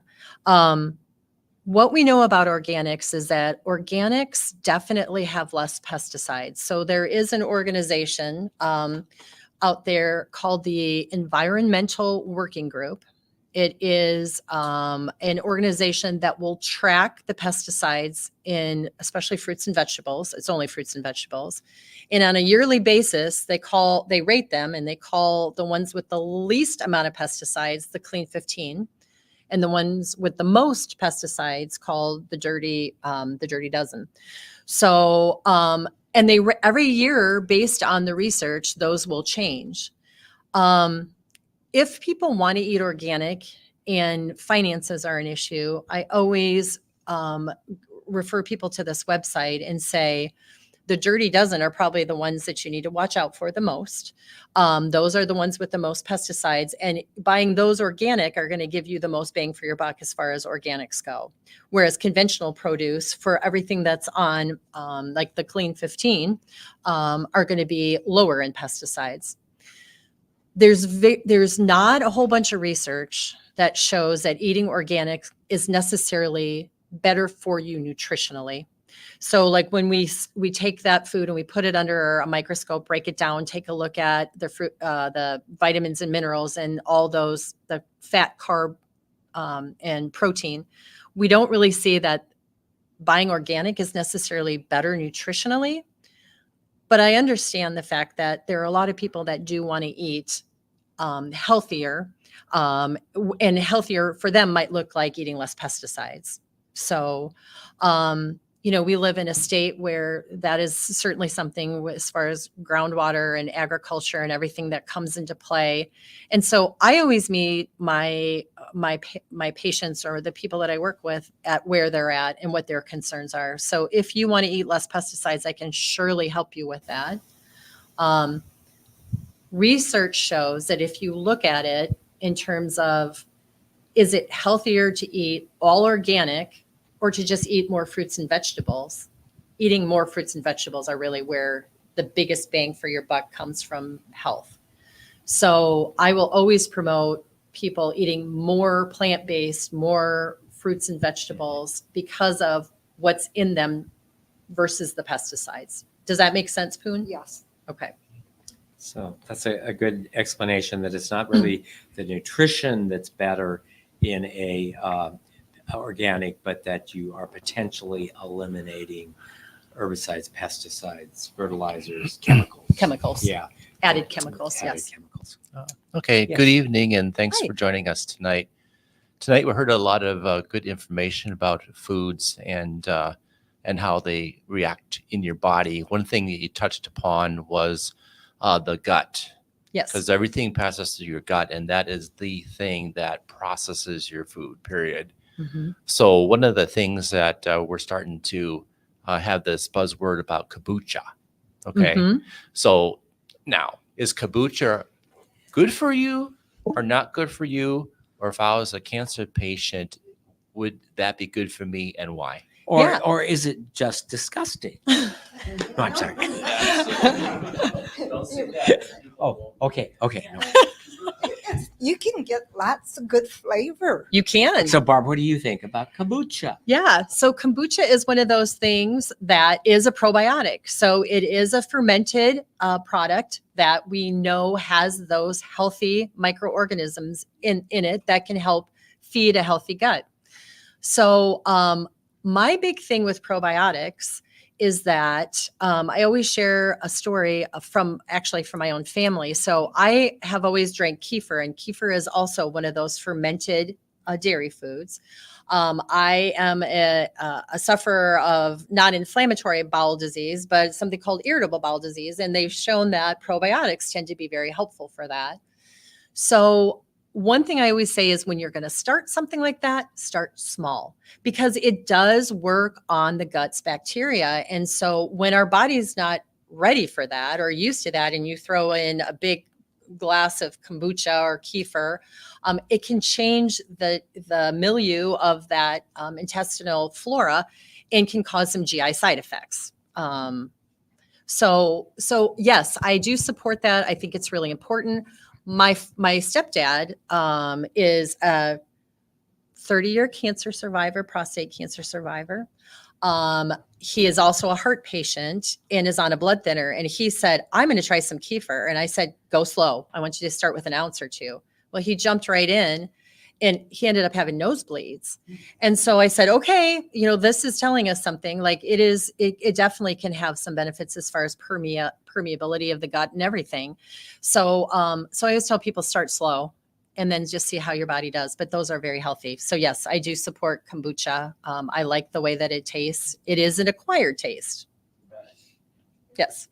[SPEAKER 2] What we know about organics is that organics definitely have less pesticides. So there is an organization out there called the Environmental Working Group. It is an organization that will track the pesticides in especially fruits and vegetables. It's only fruits and vegetables. And on a yearly basis, they rate them, and they call the ones with the least amount of pesticides the clean 15. And the ones with the most pesticides called the dirty dozen. So, and every year, based on the research, those will change. If people want to eat organic and finances are an issue, I always refer people to this website and say, the dirty dozen are probably the ones that you need to watch out for the most. Those are the ones with the most pesticides, and buying those organic are going to give you the most bang for your buck as far as organics go. Whereas conventional produce, for everything that's on like the clean 15, are going to be lower in pesticides. There's not a whole bunch of research that shows that eating organic is necessarily better for you nutritionally. So like when we take that food and we put it under a microscope, break it down, take a look at the fruit, the vitamins and minerals and all those, the fat, carb, and protein, we don't really see that buying organic is necessarily better nutritionally. But I understand the fact that there are a lot of people that do want to eat healthier, and healthier for them might look like eating less pesticides. So, we live in a state where that is certainly something as far as groundwater and agriculture and everything that comes into play. And so I always meet my patients or the people that I work with at where they're at and what their concerns are. So if you want to eat less pesticides, I can surely help you with that. Research shows that if you look at it in terms of, is it healthier to eat all organic or to just eat more fruits and vegetables? Eating more fruits and vegetables are really where the biggest bang for your buck comes from health. So I will always promote people eating more plant-based, more fruits and vegetables because of what's in them versus the pesticides. Does that make sense, Poon?
[SPEAKER 3] Yes.
[SPEAKER 2] Okay.
[SPEAKER 1] So that's a good explanation that it's not really the nutrition that's better in a organic, but that you are potentially eliminating herbicides, pesticides, fertilizers, chemicals. Yeah.
[SPEAKER 2] Added chemicals.
[SPEAKER 1] Added
[SPEAKER 2] Yes.
[SPEAKER 1] chemicals.
[SPEAKER 4] Okay,
[SPEAKER 2] Yes.
[SPEAKER 4] good evening, and thanks
[SPEAKER 2] Hi.
[SPEAKER 4] for joining us tonight. Tonight we heard a lot of good information about foods and how they react in your body. One thing that you touched upon was the gut,
[SPEAKER 2] Yes.
[SPEAKER 4] because everything passes through your gut, and that is the thing that processes your food, period.
[SPEAKER 2] Mhm.
[SPEAKER 4] So one of the things that we're starting to have this buzzword about kombucha. Okay,
[SPEAKER 2] Mhm.
[SPEAKER 4] so now is kombucha good for you or not good for you? Or if I was a cancer patient, would that be good for me and why?
[SPEAKER 2] Yeah.
[SPEAKER 1] Or is it just disgusting? No, I'm sorry. Oh, okay. No.
[SPEAKER 3] You can get lots of good flavor.
[SPEAKER 2] You can.
[SPEAKER 1] So, Barb, what do you think about kombucha?
[SPEAKER 2] Yeah. So kombucha is one of those things that is a probiotic. So it is a fermented product that we know has those healthy microorganisms in it that can help feed a healthy gut. So my big thing with probiotics is that I always share a story from my own family. So I have always drank kefir, and kefir is also one of those fermented dairy foods. I am a sufferer of not inflammatory bowel disease, but something called irritable bowel disease. And they've shown that probiotics tend to be very helpful for that. So one thing I always say is when you're going to start something like that, start small, because it does work on the gut's bacteria. And so when our body's not ready for that or used to that, and you throw in a big glass of kombucha or kefir, it can change the milieu of that intestinal flora and can cause some GI side effects. So yes, I do support that. I think it's really important. My stepdad is a 30-year cancer survivor, prostate cancer survivor. He is also a heart patient and is on a blood thinner. And he said, I'm going to try some kefir. And I said, go slow. I want you to start with an ounce or two. Well, he jumped right in and he ended up having nosebleeds. And so I said, okay, this is telling us something. Like it definitely can have some benefits as far as permeability of the gut and everything. So I always tell people start slow and then just see how your body does. But those are very healthy. So yes, I do support kombucha. I like the way that it tastes. It is an acquired taste. Yes,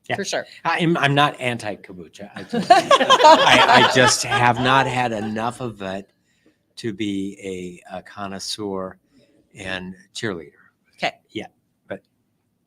[SPEAKER 1] Yeah.
[SPEAKER 2] for sure.
[SPEAKER 1] I'm not anti-kombucha. I just have not had enough of it to be a connoisseur and cheerleader.
[SPEAKER 2] Okay.
[SPEAKER 1] Yeah.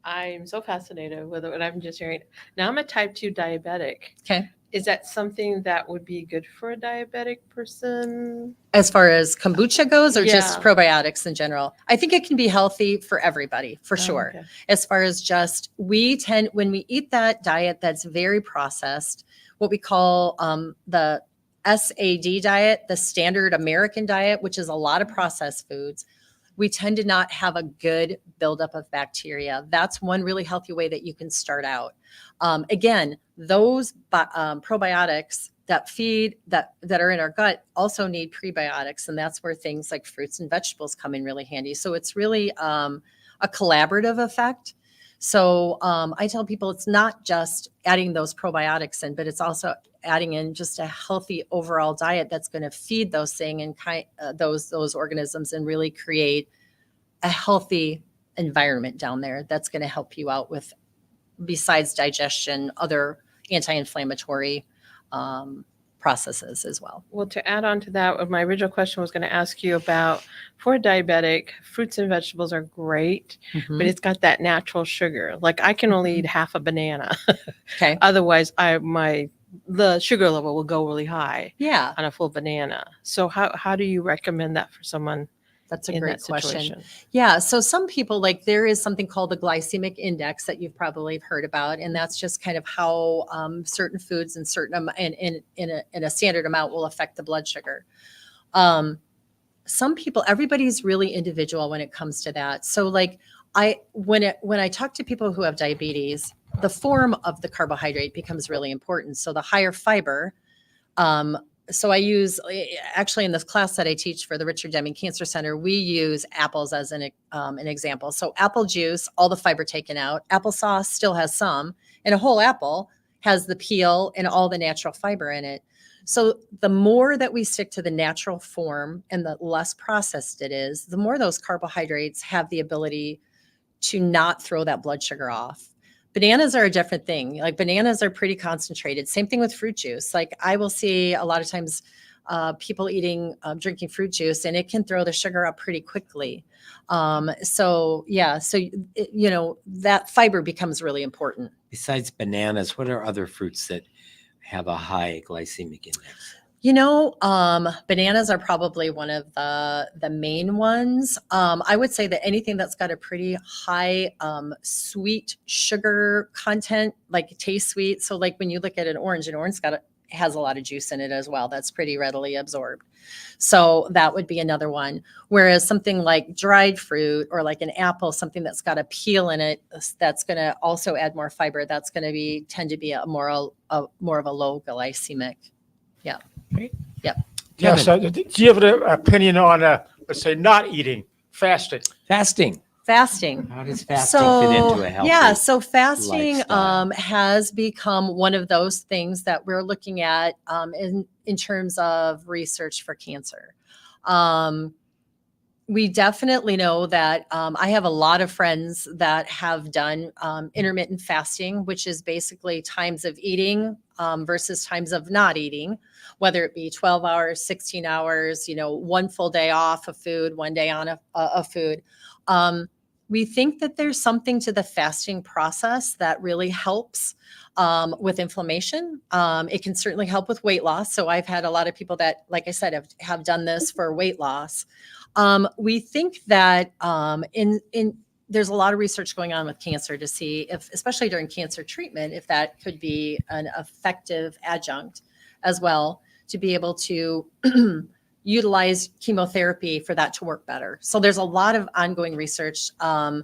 [SPEAKER 5] I'm so fascinated with what I'm just hearing. Now I'm a type 2 diabetic.
[SPEAKER 2] Okay.
[SPEAKER 5] Is that something that would be good for a diabetic person?
[SPEAKER 2] As far as kombucha goes, or just
[SPEAKER 5] Yeah.
[SPEAKER 2] probiotics in general, I think it can be healthy for everybody, for
[SPEAKER 5] Oh,
[SPEAKER 2] sure.
[SPEAKER 5] okay.
[SPEAKER 2] As far as just, when we eat that diet that's very processed, what we call the SAD diet, the standard American diet, which is a lot of processed foods, we tend to not have a good buildup of bacteria. That's one really healthy way that you can start out. Again, those probiotics that are in our gut also need prebiotics, and that's where things like fruits and vegetables come in really handy. So it's really a collaborative effect. So I tell people it's not just adding those probiotics in, but it's also adding in just a healthy overall diet that's going to feed those things and those organisms and really create a healthy environment down there that's going to help you out with, besides digestion, other anti-inflammatory processes as well.
[SPEAKER 5] Well, to add on to that, my original question was going to ask you about, for a diabetic, fruits and vegetables are great,
[SPEAKER 2] Mhm.
[SPEAKER 5] but it's got that natural sugar. Like I can only eat half a banana.
[SPEAKER 2] Okay.
[SPEAKER 5] Otherwise, the sugar level will go really high
[SPEAKER 2] Yeah,
[SPEAKER 5] on a full banana. So how do you recommend that for someone
[SPEAKER 2] that's a
[SPEAKER 5] in
[SPEAKER 2] great
[SPEAKER 5] that
[SPEAKER 2] question.
[SPEAKER 5] situation?
[SPEAKER 2] Yeah. So some people, like, there is something called the glycemic index that you've probably heard about. And that's just kind of how certain foods and in a standard amount will affect the blood sugar. Some people, everybody's really individual when it comes to that. So like when I talk to people who have diabetes, the form of the carbohydrate becomes really important. So the higher fiber, so I use, actually in this class that I teach for the Richard Deming Cancer Center, we use apples as an example. So apple juice, all the fiber taken out. Applesauce still has some, and a whole apple has the peel and all the natural fiber in it. So the more that we stick to the natural form and the less processed it is, the more those carbohydrates have the ability to not throw that blood sugar off. Bananas are a different thing. Like bananas are pretty concentrated. Same thing with fruit juice. Like I will see a lot of times people drinking fruit juice, and it can throw the sugar up pretty quickly. So that fiber becomes really important.
[SPEAKER 1] Besides bananas, what are other fruits that have a high glycemic index?
[SPEAKER 2] Bananas are probably one of the main ones. I would say that anything that's got a pretty high sweet sugar content, like it tastes sweet. So like when you look at an orange has a lot of juice in it as well. That's pretty readily absorbed. So that would be another one. Whereas something like dried fruit or like an apple, something that's got a peel in it, that's going to also add more fiber. That's going to tend to be more of a low glycemic. Yeah.
[SPEAKER 5] Great.
[SPEAKER 2] Yep.
[SPEAKER 6] Yes. Do you have an opinion on, let's say, not eating, fasting?
[SPEAKER 1] Fasting.
[SPEAKER 2] Fasting.
[SPEAKER 1] How does fasting fit into a healthy?
[SPEAKER 2] Yeah, so fasting
[SPEAKER 1] lifestyle?
[SPEAKER 2] has become one of those things that we're looking at in terms of research for cancer. We definitely know that I have a lot of friends that have done intermittent fasting, which is basically times of eating versus times of not eating, whether it be 12 hours, 16 hours, one full day off of food, one day on a food. We think that there's something to the fasting process that really helps with inflammation. It can certainly help with weight loss. So I've had a lot of people that, like I said, have done this for weight loss. We think that there's a lot of research going on with cancer to see if, especially during cancer treatment, if that could be an effective adjunct as well to be able to utilize chemotherapy for that to work better. So there's a lot of ongoing research. I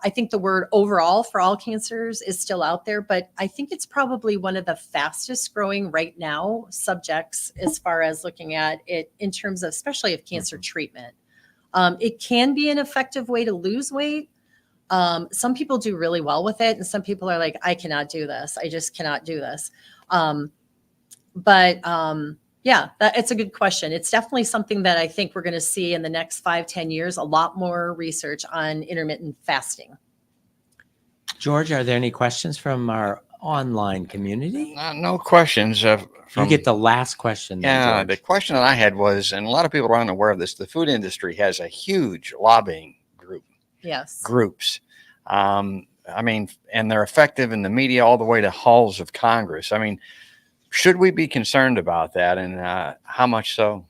[SPEAKER 2] think the word overall for all cancers is still out there, but I think it's probably one of the fastest growing right now subjects as far as looking at it in terms of, especially of cancer treatment. It can be an effective way to lose weight. Some people do really well with it, and some people are like, I cannot do this. I just cannot do this. Yeah, it's a good question. It's definitely something that I think we're going to see in the next 5-10 years, a lot more research on intermittent fasting.
[SPEAKER 1] George, are there any questions from our online community?
[SPEAKER 7] No questions.
[SPEAKER 1] You get the last question. Then,
[SPEAKER 7] Yeah,
[SPEAKER 1] George.
[SPEAKER 7] the question that I had was, and a lot of people aren't aware of this, the food industry has a huge lobbying
[SPEAKER 2] Yes.
[SPEAKER 7] groups. I mean, and they're effective in the media all the way to halls of Congress. I mean, should we be concerned about that, and how much so?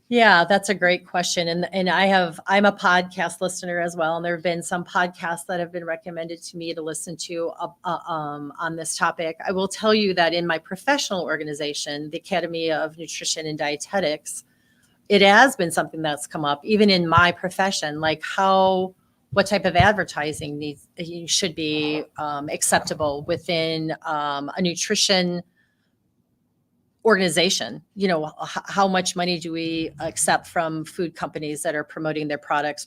[SPEAKER 2] Yeah, that's a great question. And I'm a podcast listener as well. And there have been some podcasts that have been recommended to me to listen to on this topic. I will tell you that in my professional organization, the Academy of Nutrition and Dietetics, it has been something that's come up even in my profession, like what type of advertising should be acceptable within a nutrition organization. You know, how much money do we accept from food companies that are promoting their products,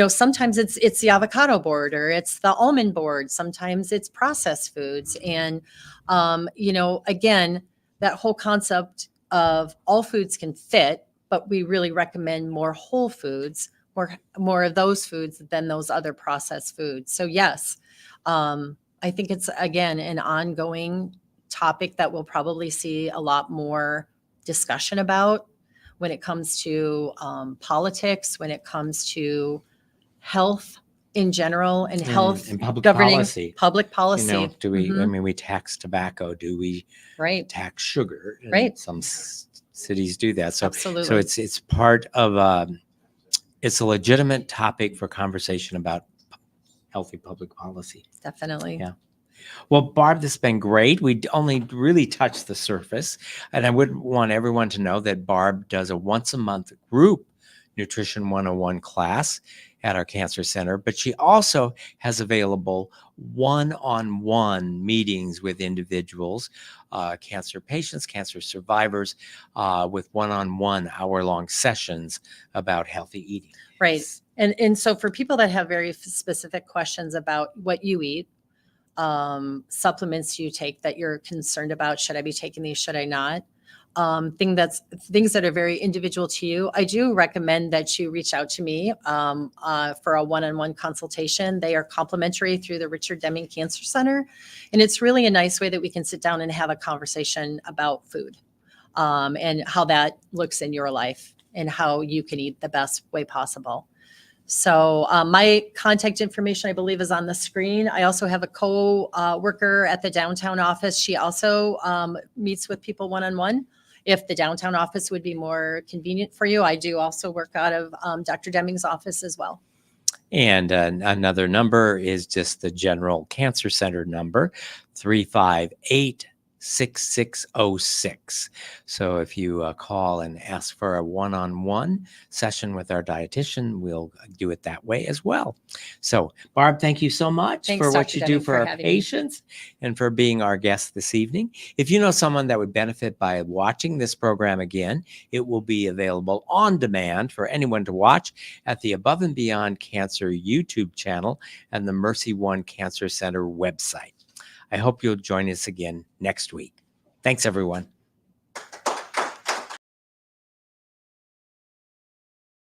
[SPEAKER 2] sometimes it's the avocado board or it's the almond board. Sometimes it's processed foods. And, again, that whole concept of all foods can fit, but we really recommend more whole foods, more of those foods than those other processed foods. So yes, I think it's, again, an ongoing topic that we'll probably see a lot more discussion about when it comes to politics, when it comes to health in general and health
[SPEAKER 1] and public
[SPEAKER 2] governing
[SPEAKER 1] policy.
[SPEAKER 2] public policy.
[SPEAKER 1] Do we? I
[SPEAKER 2] Mhm.
[SPEAKER 1] mean, we tax tobacco. Do we
[SPEAKER 2] Right.
[SPEAKER 1] tax sugar? And
[SPEAKER 2] Right.
[SPEAKER 1] Some cities do that. So
[SPEAKER 2] Absolutely.
[SPEAKER 1] it's part of it's a legitimate topic for conversation about healthy public policy.
[SPEAKER 2] Definitely.
[SPEAKER 1] Yeah. Well, Barb, this has been great. We only really touched the surface. And I would want everyone to know that Barb does a once a month group Nutrition 101 class at our cancer center, but she also has available one-on-one meetings with individuals, cancer patients, cancer survivors, with one-on-one hour-long sessions about healthy eating.
[SPEAKER 2] Right. And so for people that have very specific questions about what you eat, supplements you take that you're concerned about, should I be taking these, should I not? Things that are very individual to you, I do recommend that you reach out to me for a one-on-one consultation. They are complimentary through the Richard Deming Cancer Center. And it's really a nice way that we can sit down and have a conversation about food and how that looks in your life and how you can eat the best way possible. So my contact information, I believe, is on the screen. I also have a co-worker at the downtown office. She also meets with people one-on-one. If the downtown office would be more convenient for you, I do also work out of Dr. Deming's office as well.
[SPEAKER 1] And another number is just the General Cancer Center number, 358-6606. So if you call and ask for a one-on-one session with our dietitian, we'll do it that way as well. So Barb, thank you so much
[SPEAKER 2] Thanks,
[SPEAKER 1] for what
[SPEAKER 2] Dr.
[SPEAKER 1] you do
[SPEAKER 2] Deming,
[SPEAKER 1] for
[SPEAKER 2] for
[SPEAKER 1] our
[SPEAKER 2] having me.
[SPEAKER 1] patients and for being our guest this evening. If you know someone that would benefit by watching this program again, it will be available on demand for anyone to watch at the Above and Beyond Cancer YouTube channel and the Mercy One Cancer Center website. I hope you'll join us again next week. Thanks, everyone.